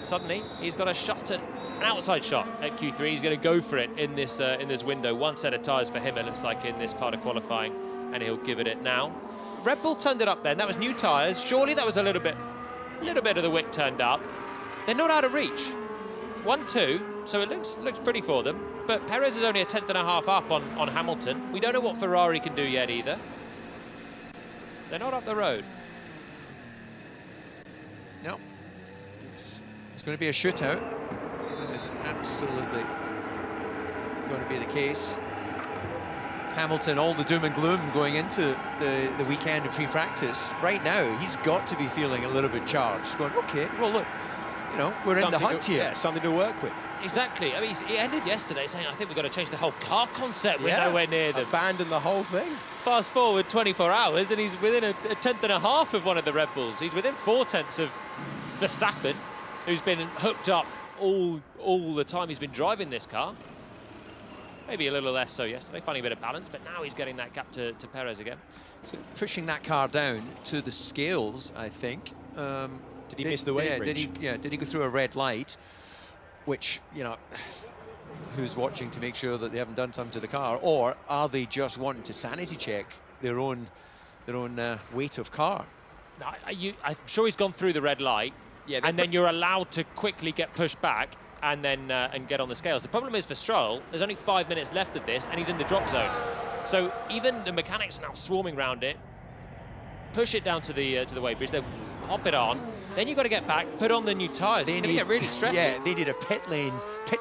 suddenly he's got a shot at an outside shot at Q3. He's going to go for it in this window. One set of tyres for him, it looks like, in this part of qualifying, and he'll give it now. Red Bull turned it up then. That was new tyres. Surely that was a little bit of the wick turned up. They're not out of reach. 1-2, so it looks pretty for them. But Perez is only a 10th and a half up on Hamilton. We don't know what Ferrari can do yet either. They're not up the road. No. It's going to be a shootout. That is absolutely going to be the case. Hamilton, all the doom and gloom going into the weekend of free practice. Right now, he's got to be feeling a little bit charged. Going, okay, well, look, you know, we're in the hunt here. Yeah, something to work with. Exactly. I mean, he ended yesterday saying, I think we've got to change the whole car concept. We're nowhere near them. Abandon the whole thing. Fast forward 24 hours, and he's within a 10th and a half of one of the Red Bulls. He's within 4/10 of Verstappen, who's been hooked up all the time he's been driving this car. Maybe a little less so yesterday, finding a bit of balance, but now he's getting that gap to Perez again. So pushing that car down to the scales, I think. Did he miss the weighbridge? Did he go through a red light? Which, you know, who's watching to make sure that they haven't done something to the car, or are they just wanting to sanity check their own weight of car? No, I'm sure he's gone through the red light, and then you're allowed to quickly get pushed back and then and get on the scales. The problem is for Stroll, there's only 5 minutes left of this, and he's in the drop zone. So even the mechanics are now swarming around it. Push it down to the weighbridge. They hop it on. Then you've got to get back, put on the new tyres. It's going to get really stressful. Yeah, they need a pit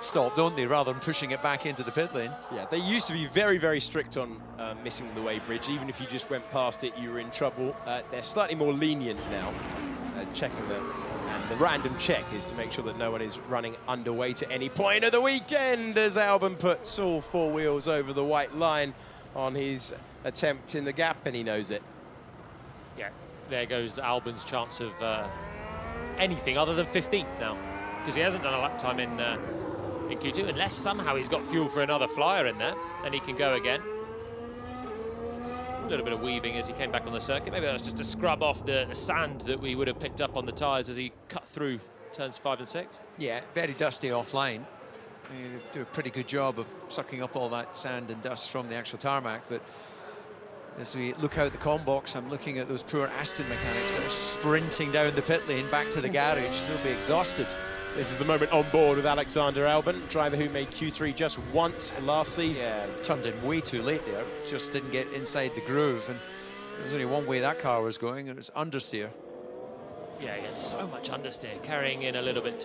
stop, don't they, rather than pushing it back into the pit lane. Yeah, they used to be very, very strict on missing the weighbridge. Even if you just went past it, you were in trouble. They're slightly more lenient now, checking them. And the random check is to make sure that no one is running underweight at any point of the weekend, as Albon puts all 4 wheels over the white line on his attempt in the gap, and he knows it. Yeah, there goes Albon's chance of anything other than 15th now, because he hasn't done a lap time in Q2, unless somehow he's got fuel for another flyer in there, and he can go again. A little bit of weaving as he came back on the circuit. Maybe that was just to scrub off the sand that we would have picked up on the tyres as he cut through turns 5 and 6. Yeah, very dusty offline. They do a pretty good job of sucking up all that sand and dust from the actual tarmac, but as we look out the comm box, I'm looking at those poor Aston mechanics that are sprinting down the pit lane back to the garage. They'll be exhausted. This is the moment on board with Alexander Albon, driver who made Q3 just once last season. Yeah, turned in way too late there. Just didn't get inside the groove, and there's only one way that car was going, and it was understeer. Yeah, he had so much understeer, carrying in a little bit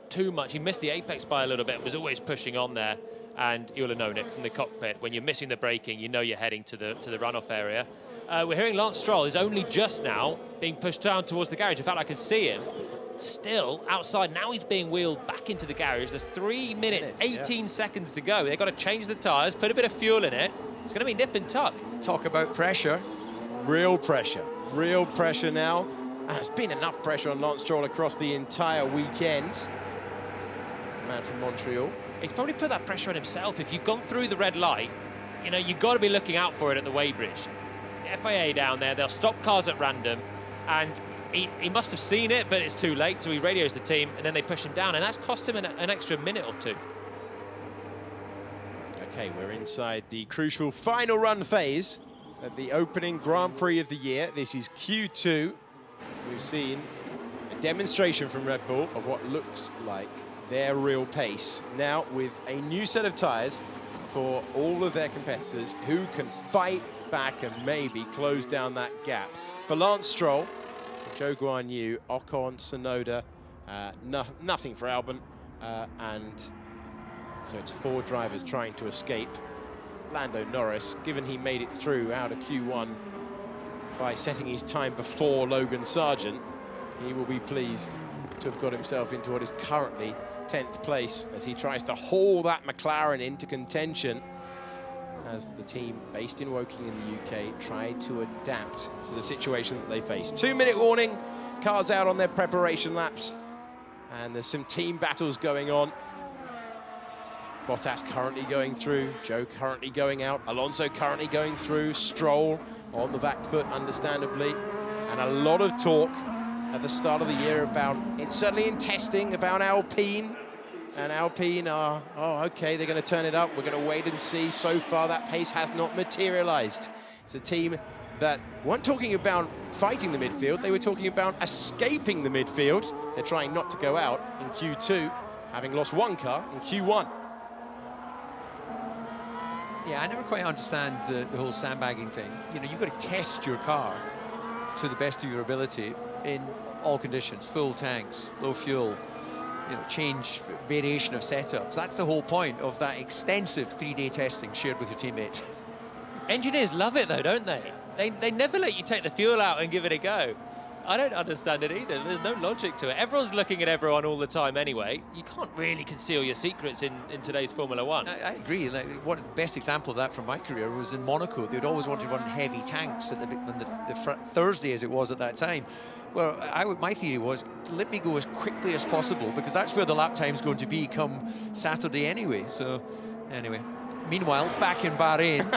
too much. He missed the apex by a little bit, was always pushing on there, and you'll have known it from the cockpit. When you're missing the braking, you know you're heading to the runoff area. We're hearing Lance Stroll is only just now being pushed down towards the garage. In fact, I can see him still outside. Now he's being wheeled back into the garage. There's 3 minutes, 18 seconds to go. They've got to change the tyres, put a bit of fuel in it. It's going to be nip and tuck. Talk about pressure. Real pressure now. And there's been enough pressure on Lance Stroll across the entire weekend. Man from Montreal. He's probably put that pressure on himself. If you've gone through the red light, you know, you've got to be looking out for it at the weighbridge. The FIA down there, they'll stop cars at random, and he must have seen it, but it's too late, so he radios the team, and then they push him down, and that's cost him an extra minute or two. Okay, we're inside the crucial final run phase of the opening Grand Prix of the year. This is Q2. We've seen a demonstration from Red Bull of what looks like their real pace. Now with a new set of tyres for all of their competitors who can fight back and maybe close down that gap. For Lance Stroll, Zhou Guanyu, Ocon, Tsunoda, nothing for Albon, and so it's 4 drivers trying to escape. Lando Norris, given he made it through out of Q1 by setting his time before Logan Sargent, he will be pleased to have got himself into what is currently 10th place as he tries to haul that McLaren into contention as the team based in Woking in the UK tried to adapt to the situation that they face. 2-minute warning, cars out on their preparation laps, and there's some team battles going on. Bottas currently going through, Joe currently going out, Alonso currently going through, Stroll on the back foot, understandably, and a lot of talk at the start of the year about, it's certainly in testing, about Alpine. And Alpine are, oh, okay, they're going to turn it up. We're going to wait and see. So far, that pace has not materialized. It's a team that weren't talking about fighting the midfield. They were talking about escaping the midfield. They're trying not to go out in Q2, having lost 1 car in Q1. Yeah, I never quite understand the whole sandbagging thing. You know, you've got to test your car to the best of your ability in all conditions, full tanks, low fuel, you know, change, variation of setups. That's the whole point of that extensive 3-day testing shared with your teammates. Engineers love it though, don't they? They never let you take the fuel out and give it a go. I don't understand it either. There's no logic to it. Everyone's looking at everyone all the time anyway. You can't really conceal your secrets in today's Formula One. I agree. Like, one best example of that from my career was in Monaco. They'd always wanted to run heavy tanks at the Thursday, as it was at that time. Well, my theory was, let me go as quickly as possible, because that's where the lap time's going to be come Saturday anyway. So, anyway. Meanwhile, back in Bahrain.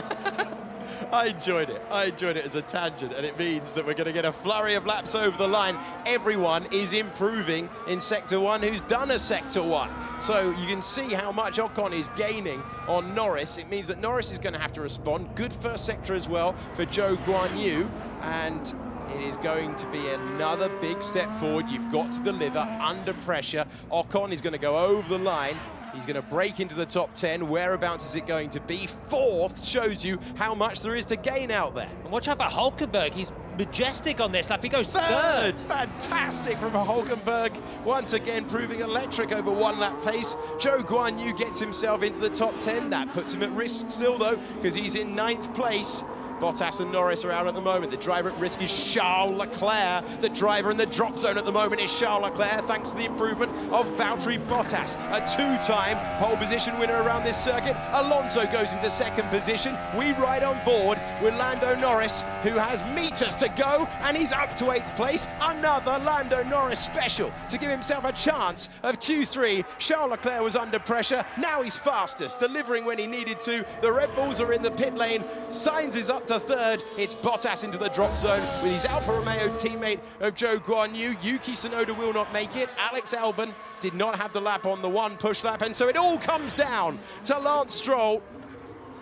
I enjoyed it. I enjoyed it as a tangent, and it means that we're going to get a flurry of laps over the line. Everyone is improving in Sector 1 who's done a Sector 1. So you can see how much Ocon is gaining on Norris. It means that Norris is going to have to respond. Good first sector as well for Zhou Guanyu, and it is going to be another big step forward. You've got to deliver under pressure. Ocon is going to go over the line. He's going to break into the top 10. Whereabouts is it going to be? 4th shows you how much there is to gain out there. And watch out for Hulkenberg. He's majestic on this lap. He goes third. Fantastic from Hulkenberg. Once again, proving electric over 1 lap pace. Zhou Guanyu gets himself into the top 10. That puts him at risk still, though, because he's in 9th place. Bottas and Norris are out at the moment. The driver at risk is Charles Leclerc. The driver in the drop zone at the moment is Charles Leclerc, thanks to the improvement of Valtteri Bottas, a 2-time pole position winner around this circuit. Alonso goes into 2nd position. We ride on board with Lando Norris, who has meters to go, and he's up to 8th place. Another Lando Norris special to give himself a chance of Q3. Charles Leclerc was under pressure. Now he's fastest, delivering when he needed to. The Red Bulls are in the pit lane. Sainz is up to 3rd. It's Bottas into the drop zone with his Alfa Romeo teammate of Zhou Guanyu. Yuki Tsunoda will not make it. Alex Albon did not have the lap on the 1 push lap, and so it all comes down to Lance Stroll.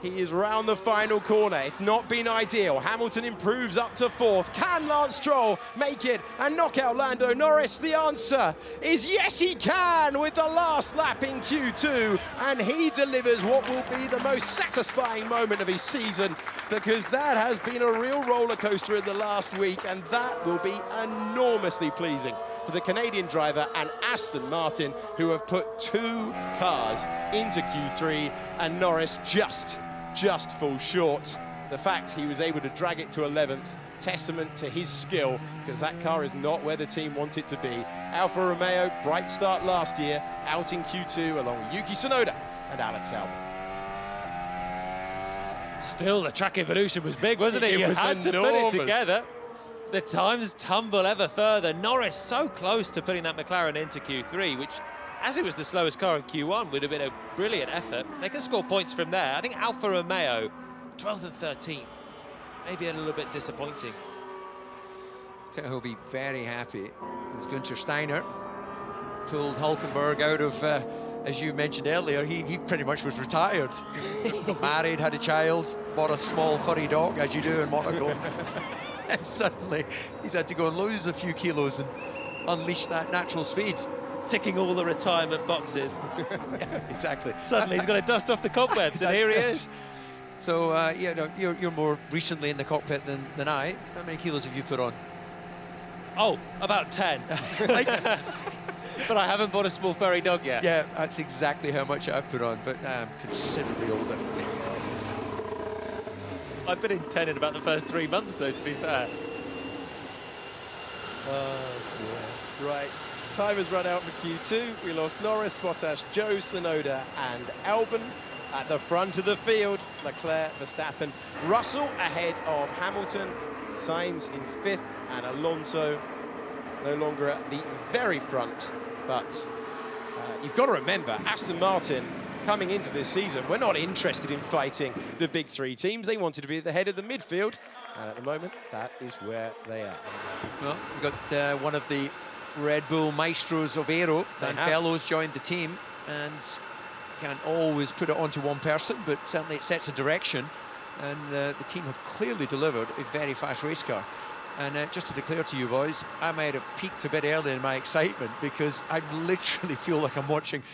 He is round the final corner. It's not been ideal. Hamilton improves up to 4th. Can Lance Stroll make it and knock out Lando Norris? The answer is yes, he can, with the last lap in Q2. And he delivers what will be the most satisfying moment of his season, because that has been a real roller coaster in the last week, and that will be enormously pleasing for the Canadian driver and Aston Martin, who have put 2 cars into Q3, and Norris just falls short. The fact he was able to drag it to 11th, testament to his skill, because that car is not where the team want it to be. Alfa Romeo, bright start last year, out in Q2 along with Yuki Tsunoda and Alex Albon. Still, the track evolution was big, wasn't it? You had to put it together. The times tumble ever further. Norris so close to putting that McLaren into Q3, which, as it was the slowest car in Q1, would have been a brilliant effort. They can score points from there. I think Alfa Romeo, 12th and 13th, maybe a little bit disappointing. I think he'll be very happy. As Günther Steiner pulled Hulkenberg out of, as you mentioned earlier, he pretty much was retired. Got married, had a child, bought a small furry dog, as you do in Monaco. And suddenly he's had to go and lose a few kilos and unleash that natural speed. Ticking all the retirement boxes. Yeah, exactly. Suddenly he's got to dust off the cobwebs, and here he is. So, yeah, no, you're more recently in the cockpit than I. How many kilos have you put on? Oh, about 10. But I haven't bought a small furry dog yet. Yeah, that's exactly how much I've put on, but considerably older. I've been in 10 in about the first 3 months, though, to be fair. Oh, dear. Right. Time has run out for Q2. We lost Norris, Bottas, Joe, Tsunoda and Albon. At the front of the field, Leclerc, Verstappen, Russell ahead of Hamilton, Sainz in 5th, and Alonso no longer at the very front. But you've got to remember, Aston Martin coming into this season, we're not interested in fighting the big 3 teams. They wanted to be at the head of the midfield, and at the moment, that is where they are. Well, we've got one of the Red Bull maestros of aero, Dan Fellows, joined the team, and can't always put it onto one person, but certainly it sets a direction, and the team have clearly delivered a very fast race car. And just to declare to you boys, I might have peaked a bit early in my excitement, because I literally feel like I'm watching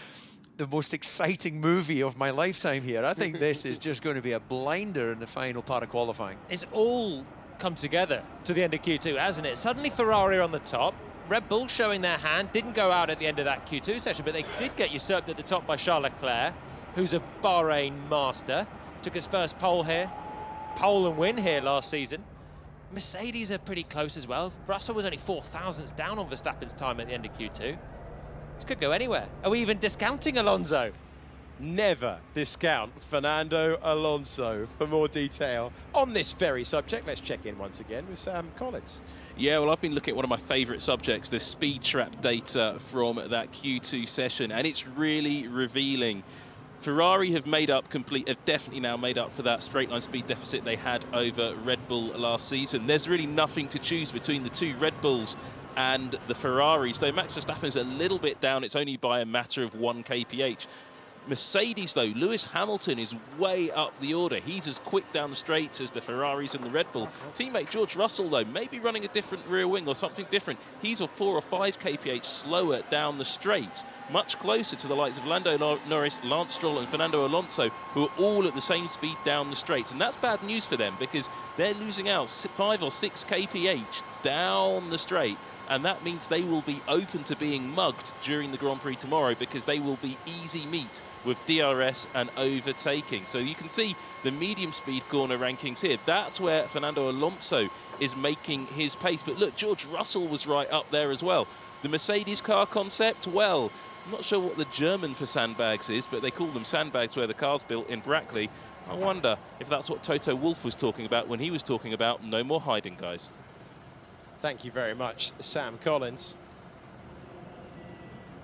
the most exciting movie of my lifetime here. I think this is just going to be a blinder in the final part of qualifying. It's all come together to the end of Q2, hasn't it? Suddenly Ferrari are on the top. Red Bull showing their hand, didn't go out at the end of that Q2 session, but they did get usurped at the top by Charles Leclerc, who's a Bahrain master. Took his first pole here, pole and win here last season. Mercedes are pretty close as well. Russell was only 4 thousandths down on Verstappen's time at the end of Q2. This could go anywhere. Are we even discounting Alonso? Never discount Fernando Alonso. For more detail on this very subject, let's check in once again with Sam Collins. Yeah, well, I've been looking at one of my favourite subjects, the speed trap data from that Q2 session, and it's really revealing. Ferrari have definitely now made up for that straight line speed deficit they had over Red Bull last season. There's really nothing to choose between the 2 Red Bulls and the Ferraris, though Max Verstappen is a little bit down. It's only by a matter of 1 kph. Mercedes, though, Lewis Hamilton is way up the order. He's as quick down the straights as the Ferraris and the Red Bull. Teammate George Russell, though, maybe running a different rear wing or something different. He's a 4 or 5 kph slower down the straights, much closer to the likes of Lando Norris, Lance Stroll and Fernando Alonso, who are all at the same speed down the straights. And that's bad news for them, because they're losing out 5 or 6 kph down the straight. And that means they will be open to being mugged during the Grand Prix tomorrow, because they will be easy meat with DRS and overtaking. So you can see the medium speed corner rankings here. That's where Fernando Alonso is making his pace. But look, George Russell was right up there as well. The Mercedes car concept, well, I'm not sure what the German for sandbags is, but they call them sandbags where the car's built in Brackley. I wonder if that's what Toto Wolff was talking about when he was talking about no more hiding, guys. Thank you very much, Sam Collins.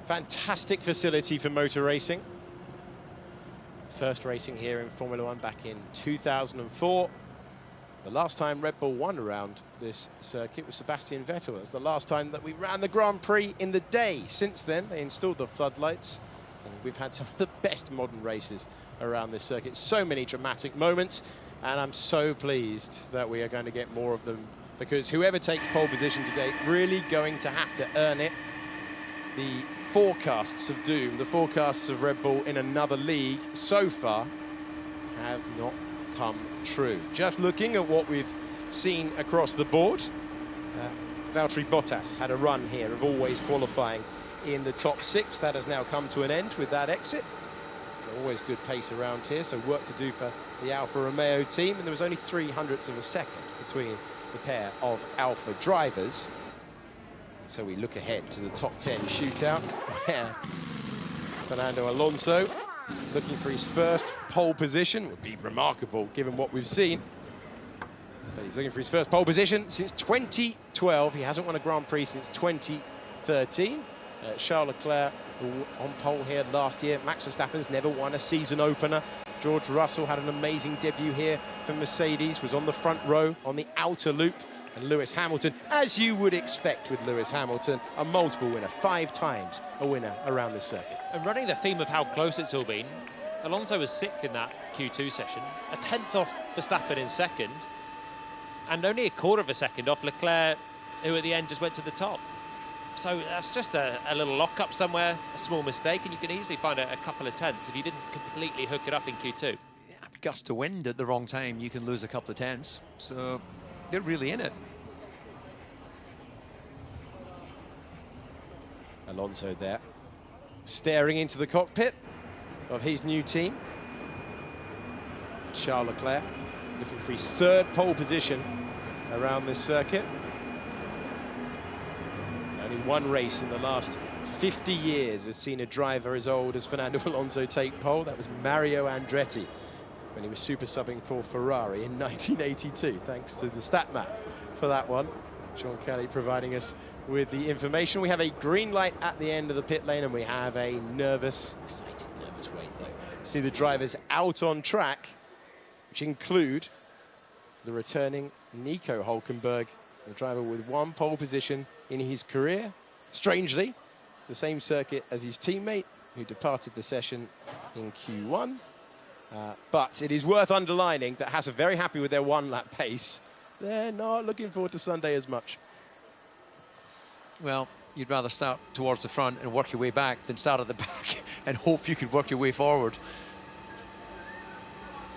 Fantastic facility for motor racing. First racing here in Formula One back in 2004. The last time Red Bull won around this circuit was Sebastian Vettel. It was the last time that we ran the Grand Prix in the day. Since then, they installed the floodlights, and we've had some of the best modern races around this circuit. So many dramatic moments, and I'm so pleased that we are going to get more of them, because whoever takes pole position today really going to have to earn it. The forecasts of doom, the forecasts of Red Bull in another league so far have not come true. Just looking at what we've seen across the board, Valtteri Bottas had a run here of always qualifying in the top 6. That has now come to an end with that exit. Always good pace around here, so work to do for the Alfa Romeo team, and there was only 0.03 of a second between the pair of Alfa drivers. So we look ahead to the top 10 shootout, where Fernando Alonso, looking for his first pole position, would be remarkable given what we've seen. But he's looking for his first pole position since 2012. He hasn't won a Grand Prix since 2013. Charles Leclerc on pole here last year. Max Verstappen's never won a season opener. George Russell had an amazing debut here for Mercedes, was on the front row on the outer loop. And Lewis Hamilton, as you would expect with Lewis Hamilton, a multiple winner, 5 times a winner around this circuit. And running the theme of how close it's all been, Alonso was 6th in that Q2 session, a 10th off Verstappen in 2nd, and only a 1/4 of a second off Leclerc, who at the end just went to the top. So that's just a little lock-up somewhere, a small mistake, and you can easily find a couple of tenths if you didn't completely hook it up in Q2. gust of wind at the wrong time, you can lose a couple of tenths. So they're really in it. Alonso there, staring into the cockpit of his new team. Charles Leclerc looking for his third pole position around this circuit. Only one race in the last 50 years has seen a driver as old as Fernando Alonso take pole. That was Mario Andretti when he was super subbing for Ferrari in 1982. Thanks to the stat map for that one. Sean Kelly providing us with the information. We have a green light at the end of the pit lane, and we have a excited nervous wait though. See the drivers out on track, which include the returning Nico Hulkenberg, the driver with one pole position in his career. Strangely, the same circuit as his teammate who departed the session in Q1. But it is worth underlining that Haas are very happy with their one-lap pace. They're not looking forward to Sunday as much. Well, you'd rather start towards the front and work your way back than start at the back and hope you could work your way forward.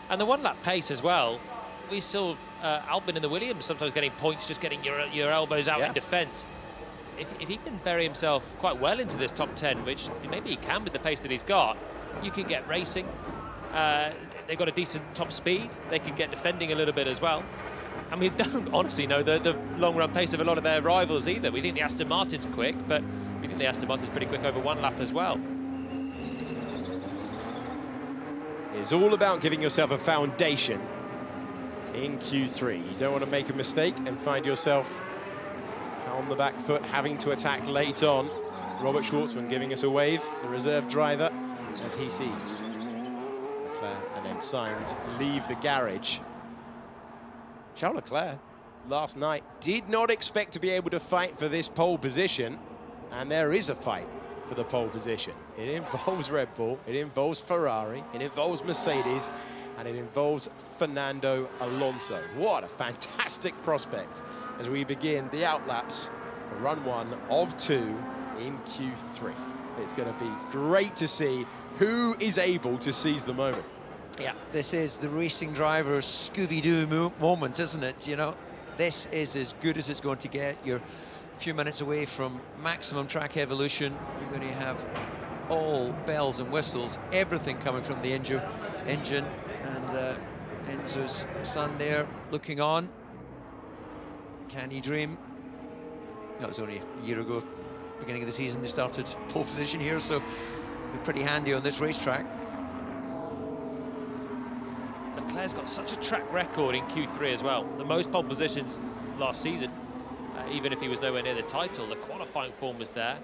And the one-lap pace as well. We saw Albon in the Williams sometimes getting points, just getting your elbows out in defence. If he can bury himself quite well into this top 10, which maybe he can with the pace that he's got, you can get racing. They've got a decent top speed. They can get defending a little bit as well. And we don't honestly know the long-run pace of a lot of their rivals either. We think the Aston Martin's quick, but we think the Aston Martin's pretty quick over one lap as well. It's all about giving yourself a foundation in Q3. You don't want to make a mistake and find yourself on the back foot, having to attack late on. Robert Schwartzman giving us a wave, the reserve driver, as he sees Leclerc and then Sainz leave the garage. Charles Leclerc last night did not expect to be able to fight for this pole position, and there is a fight for the pole position. It involves Red Bull, it involves Ferrari, it involves Mercedes, and it involves Fernando Alonso. What a fantastic prospect as we begin the outlaps for run 1 of 2 in Q3. It's going to be great to see who is able to seize the moment. Yeah, this is the racing driver's Scooby-Doo moment, isn't it? You know, this is as good as it's going to get. You're a few minutes away from maximum track evolution. You're going to have all bells and whistles, everything coming from the engine, and Enzo's son there looking on. Can he dream? That was only a year ago, beginning of the season, they started pole position here, so they're pretty handy on this racetrack. Leclerc's got such a track record in Q3 as well. The most pole positions last season, even if he was nowhere near the title. The qualifying form was there.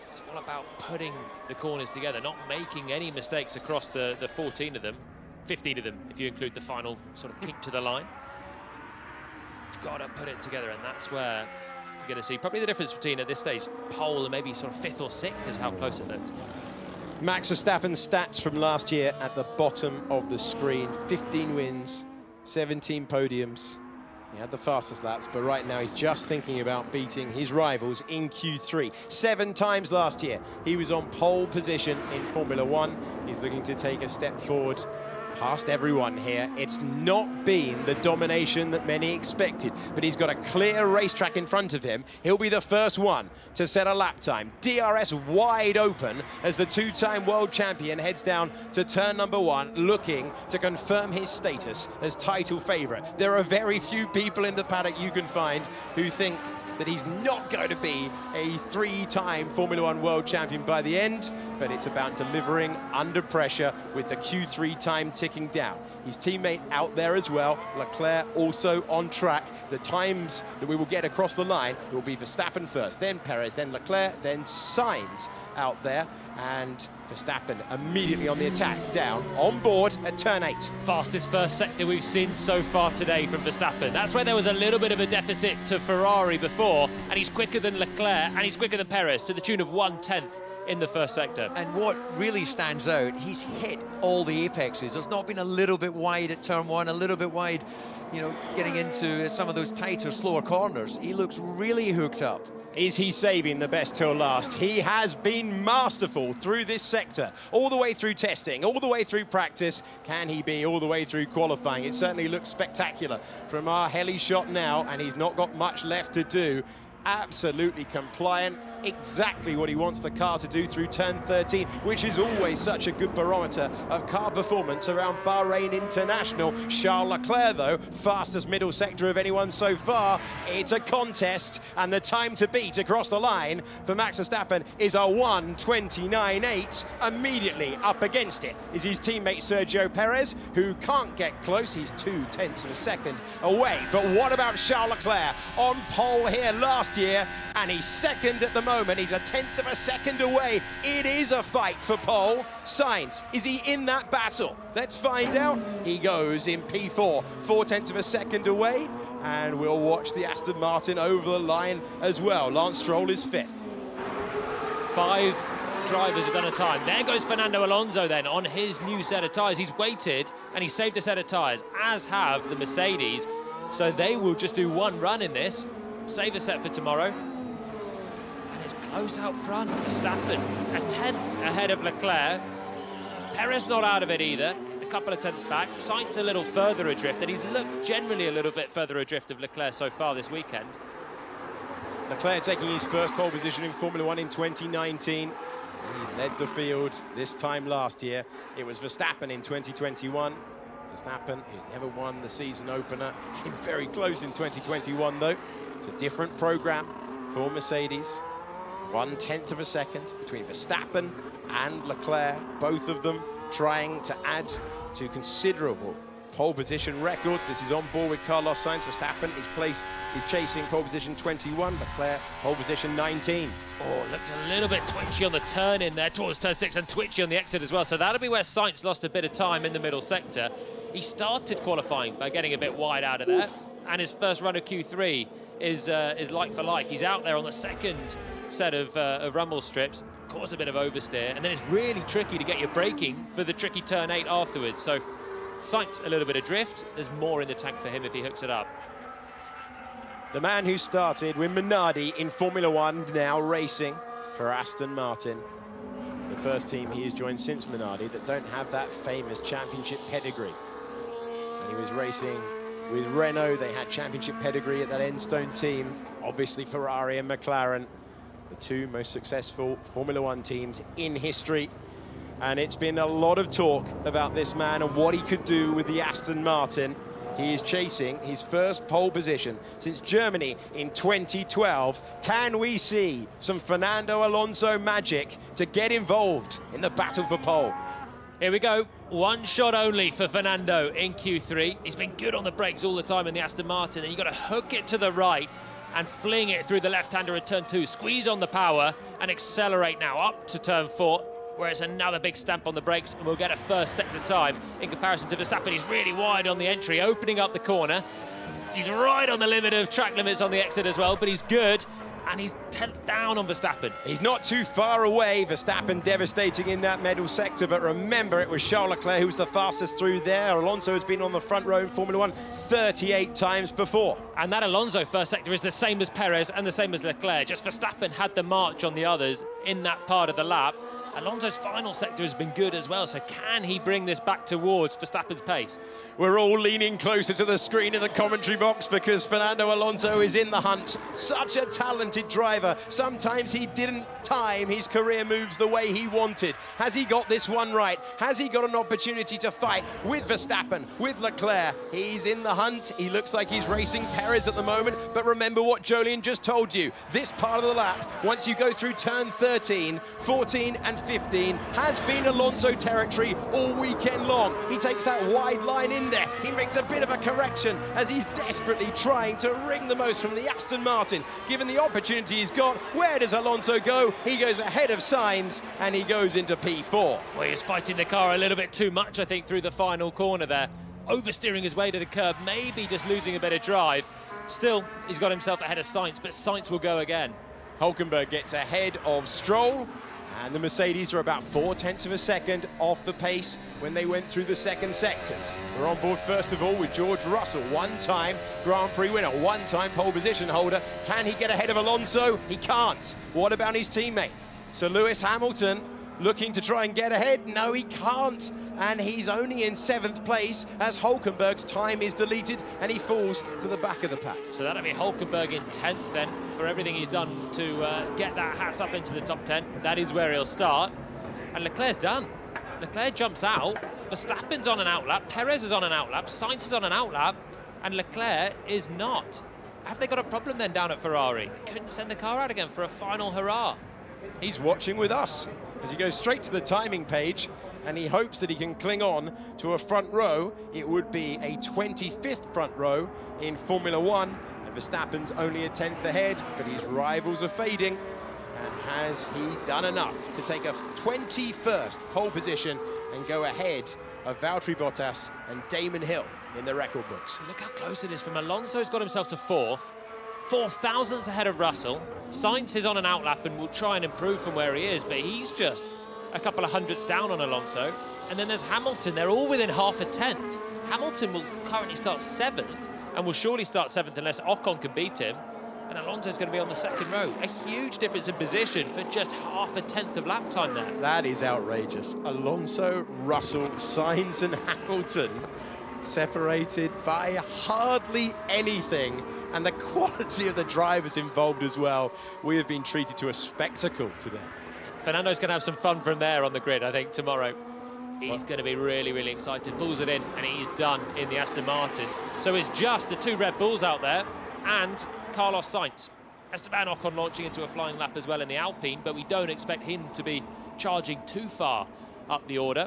It's all about putting the corners together, not making any mistakes across the 14 of them, 15 of them if you include the final sort of kick to the line. You've got to put it together, and that's where you're going to see probably the difference between, at this stage, pole and maybe sort of 5th or 6th is how close it looks. Max Verstappen's stats from last year at the bottom of the screen. 15 wins, 17 podiums. He had the fastest laps, but right now he's just thinking about beating his rivals in Q3. 7 times last year he was on pole position in Formula 1. He's looking to take a step forward past everyone here. It's not been the domination that many expected, but he's got a clear racetrack in front of him. He'll be the first one to set a lap time. DRS wide open as the 2-time world champion heads down to turn number 1, looking to confirm his status as title favourite. There are very few people in the paddock you can find who think that he's not going to be a 3-time Formula 1 world champion by the end, but it's about delivering under pressure with the Q3 time ticking down. His teammate out there as well, Leclerc also on track. The times that we will get across the line will be Verstappen first, then Perez, then Leclerc, then Sainz out there, and Verstappen immediately on the attack, down on board at turn 8. Fastest first sector we've seen so far today from Verstappen. That's where there was a little bit of a deficit to Ferrari before, and he's quicker than Leclerc and he's quicker than Perez to the tune of 1/10 in the first sector. And what really stands out, he's hit all the apexes. There's not been a little bit wide at turn 1, a little bit wide, you know, getting into some of those tighter, slower corners. He looks really hooked up. Is he saving the best till last? He has been masterful through this sector, all the way through testing, all the way through practice. Can he be all the way through qualifying? It certainly looks spectacular from our heli shot now, and he's not got much left to do. Absolutely compliant, exactly what he wants the car to do through turn 13, which is always such a good barometer of car performance around Bahrain International. Charles Leclerc, though, fastest middle sector of anyone so far. It's a contest, and the time to beat across the line for Max Verstappen is a 1:29.8. Immediately up against it is his teammate Sergio Perez, who can't get close. He's 0.2 of a second away. But what about Charles Leclerc on pole here last year, and he's second at the moment. He's 1/10 of a second away. It is a fight for pole. Sainz, is he in that battle? Let's find out. He goes in P4, 0.4 of a second away, and we'll watch the Aston Martin over the line as well. Lance Stroll is 5th. 5 drivers have done a time. There goes Fernando Alonso then on his new set of tyres. He's waited and he saved a set of tyres, as have the Mercedes. So they will just do one run in this, save a set for tomorrow. And it's close out front. Verstappen, 1/10 ahead of Leclerc. Perez not out of it either, a couple of tenths back. Sainz a little further adrift, and he's looked generally a little bit further adrift of Leclerc so far this weekend. Leclerc taking his first pole position in Formula 1 in 2019. He led the field this time last year. It was Verstappen in 2021. Verstappen, who's never won the season opener, came very close in 2021 though. It's a different program for Mercedes. 1/10 of a second between Verstappen and Leclerc, both of them trying to add to considerable pole position records. This is on board with Carlos Sainz. Verstappen is chasing pole position 21, Leclerc pole position 19. Oh, looked a little bit twitchy on the turn in there towards turn 6, and twitchy on the exit as well. So that'll be where Sainz lost a bit of time in the middle sector. He started qualifying by getting a bit wide out of there, and his first run of Q3 is like for like. He's out there on the second set of rumble strips, caused a bit of oversteer, and then it's really tricky to get your braking for the tricky turn 8 afterwards. So Sainz a little bit adrift. There's more in the tank for him if he hooks it up. The man who started with Minardi in Formula 1, now racing for Aston Martin. The first team he has joined since Minardi that don't have that famous championship pedigree. And he was racing with Renault. They had championship pedigree at that Enstone team. Obviously Ferrari and McLaren, the two most successful Formula 1 teams in history. And it's been a lot of talk about this man and what he could do with the Aston Martin. He is chasing his first pole position since Germany in 2012. Can we see some Fernando Alonso magic to get involved in the battle for pole? Here we go. One shot only for Fernando in Q3. He's been good on the brakes all the time in the Aston Martin, and you've got to hook it to the right and fling it through the left-hander at turn 2. Squeeze on the power and accelerate now up to turn 4, where it's another big stamp on the brakes, and we'll get a first second time in comparison to Verstappen. He's really wide on the entry, opening up the corner. He's right on the limit of track limits on the exit as well, but he's good, and he's 10th down on Verstappen. He's not too far away. Verstappen devastating in that middle sector, but remember, it was Charles Leclerc who was the fastest through there. Alonso has been on the front row in Formula 1 38 times before. And that Alonso first sector is the same as Perez and the same as Leclerc. Just Verstappen had the march on the others in that part of the lap. Alonso's final sector has been good as well, so can he bring this back towards Verstappen's pace? We're all leaning closer to the screen in the commentary box because Fernando Alonso is in the hunt. Such a talented driver. Sometimes he didn't time his career moves the way he wanted. Has he got this one right? Has he got an opportunity to fight with Verstappen, with Leclerc? He's in the hunt. He looks like he's racing Perez at the moment, but remember what Jolien just told you. This part of the lap, once you go through turn 13, 14 and 15, has been Alonso territory all weekend long. He takes that wide line in there. He makes a bit of a correction as he's desperately trying to wring the most from the Aston Martin. Given the opportunity he's got, where does Alonso go? He goes ahead of Sainz and he goes into P4. Well, he's fighting the car a little bit too much, I think, through the final corner there. Oversteering his way to the curb, maybe just losing a bit of drive. Still, he's got himself ahead of Sainz, but Sainz will go again. Hülkenberg gets ahead of Stroll. And the Mercedes are about 0.4 of a second off the pace when they went through the second sectors. We're on board first of all with George Russell, one-time Grand Prix winner, one-time pole position holder. Can he get ahead of Alonso? He can't. What about his teammate? Sir Lewis Hamilton looking to try and get ahead. No, he can't. And he's only in 7th place as Hulkenberg's time is deleted and he falls to the back of the pack. So that'll be Hulkenberg in 10th then, for everything he's done to get that Haas up into the top 10. That is where he'll start. And Leclerc's done. Leclerc jumps out. Verstappen's on an outlap. Perez is on an outlap. Sainz is on an outlap. And Leclerc is not. Have they got a problem then down at Ferrari? Couldn't send the car out again for a final hurrah. He's watching with us as he goes straight to the timing page and he hopes that he can cling on to a front row. It would be a 25th front row in Formula One, and Verstappen's only a 10th ahead, but his rivals are fading. And has he done enough to take a 21st pole position and go ahead of Valtteri Bottas and Damon Hill in the record books? Look how close it is from Alonso's got himself to 4th. 4 thousandths ahead of Russell. Sainz is on an outlap and will try and improve from where he is, but he's just a couple of hundredths down on Alonso. And then there's Hamilton. They're all within half a tenth. Hamilton will currently start 7th and will surely start 7th unless Ocon can beat him. And Alonso's going to be on the 2nd row. A huge difference in position for just half a tenth of lap time there. That is outrageous. Alonso, Russell, Sainz and Hamilton separated by hardly anything, and the quality of the drivers involved as well. We have been treated to a spectacle today. Fernando's going to have some fun from there on the grid, I think, tomorrow. He's going to be really, really excited. Pulls it in, and he's done in the Aston Martin. So it's just the 2 Red Bulls out there and Carlos Sainz. Esteban Ocon launching into a flying lap as well in the Alpine, but we don't expect him to be charging too far up the order.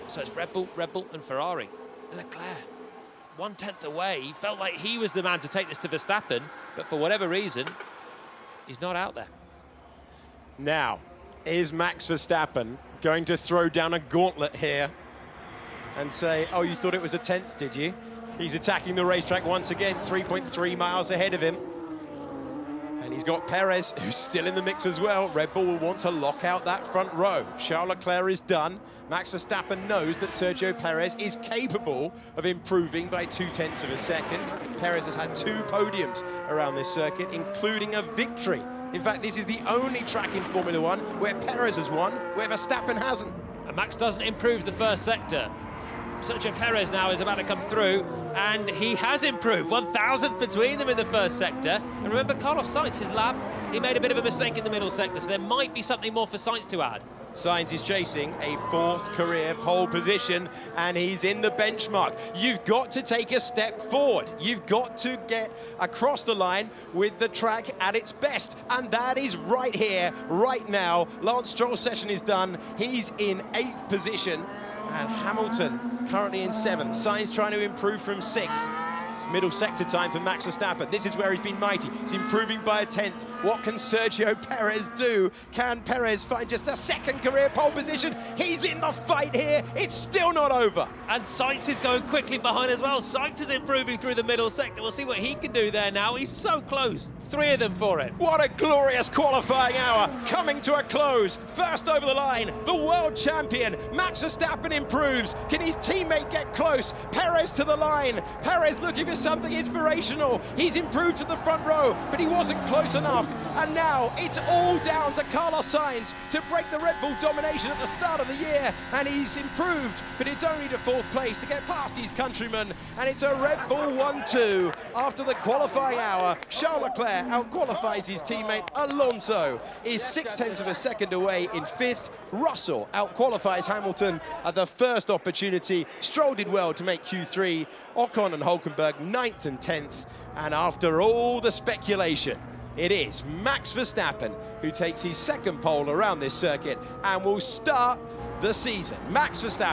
So it's Red Bull, and Ferrari. Leclerc, 1/10 away. He felt like he was the man to take this to Verstappen, but for whatever reason, he's not out there. Now, is Max Verstappen going to throw down a gauntlet here and say, oh, you thought it was a 10th, did you? He's attacking the racetrack once again, 3.3 miles ahead of him. And he's got Perez, who's still in the mix as well. Red Bull will want to lock out that front row. Charles Leclerc is done. Max Verstappen knows that Sergio Perez is capable of improving by 0.2 of a second. Perez has had 2 podiums around this circuit, including a victory. In fact, this is the only track in Formula One where Perez has won, where Verstappen hasn't. And Max doesn't improve the first sector. Sergio Perez now is about to come through, and he has improved. 1,000th between them in the first sector. And remember, Carlos Sainz, his lap, he made a bit of a mistake in the middle sector, so there might be something more for Sainz to add. Sainz is chasing a 4th career pole position, and he's in the benchmark. You've got to take a step forward. You've got to get across the line with the track at its best, and that is right here, right now. Lance Stroll's session is done. He's in 8th position, and Hamilton currently in 7th. Sainz trying to improve from 6th. It's middle sector time for Max Verstappen. This is where he's been mighty. He's improving by a 10th. What can Sergio Perez do? Can Perez find just a 2nd career pole position? He's in the fight here. It's still not over. And Sainz is going quickly behind as well. Sainz is improving through the middle sector. We'll see what he can do there now. He's so close. 3 of them for him. What a glorious qualifying hour. Coming to a close. First over the line, the world champion. Max Verstappen improves. Can his teammate get close? Perez to the line. Perez looking for something inspirational. He's improved to the front row, but he wasn't close enough. And now it's all down to Carlos Sainz to break the Red Bull domination at the start of the year. And he's improved, but it's only to 4th place to get past his countrymen. And it's a Red Bull 1-2 after the qualifying hour. Charles Leclerc outqualifies his teammate. Alonso is 0.6 of a second away in 5th. Russell outqualifies Hamilton at the first opportunity. Stroll did well to make Q3. Ocon and Hulkenberg 9th and 10th. And after all the speculation, it is Max Verstappen who takes his 2nd pole around this circuit and will start the season. Max Verstappen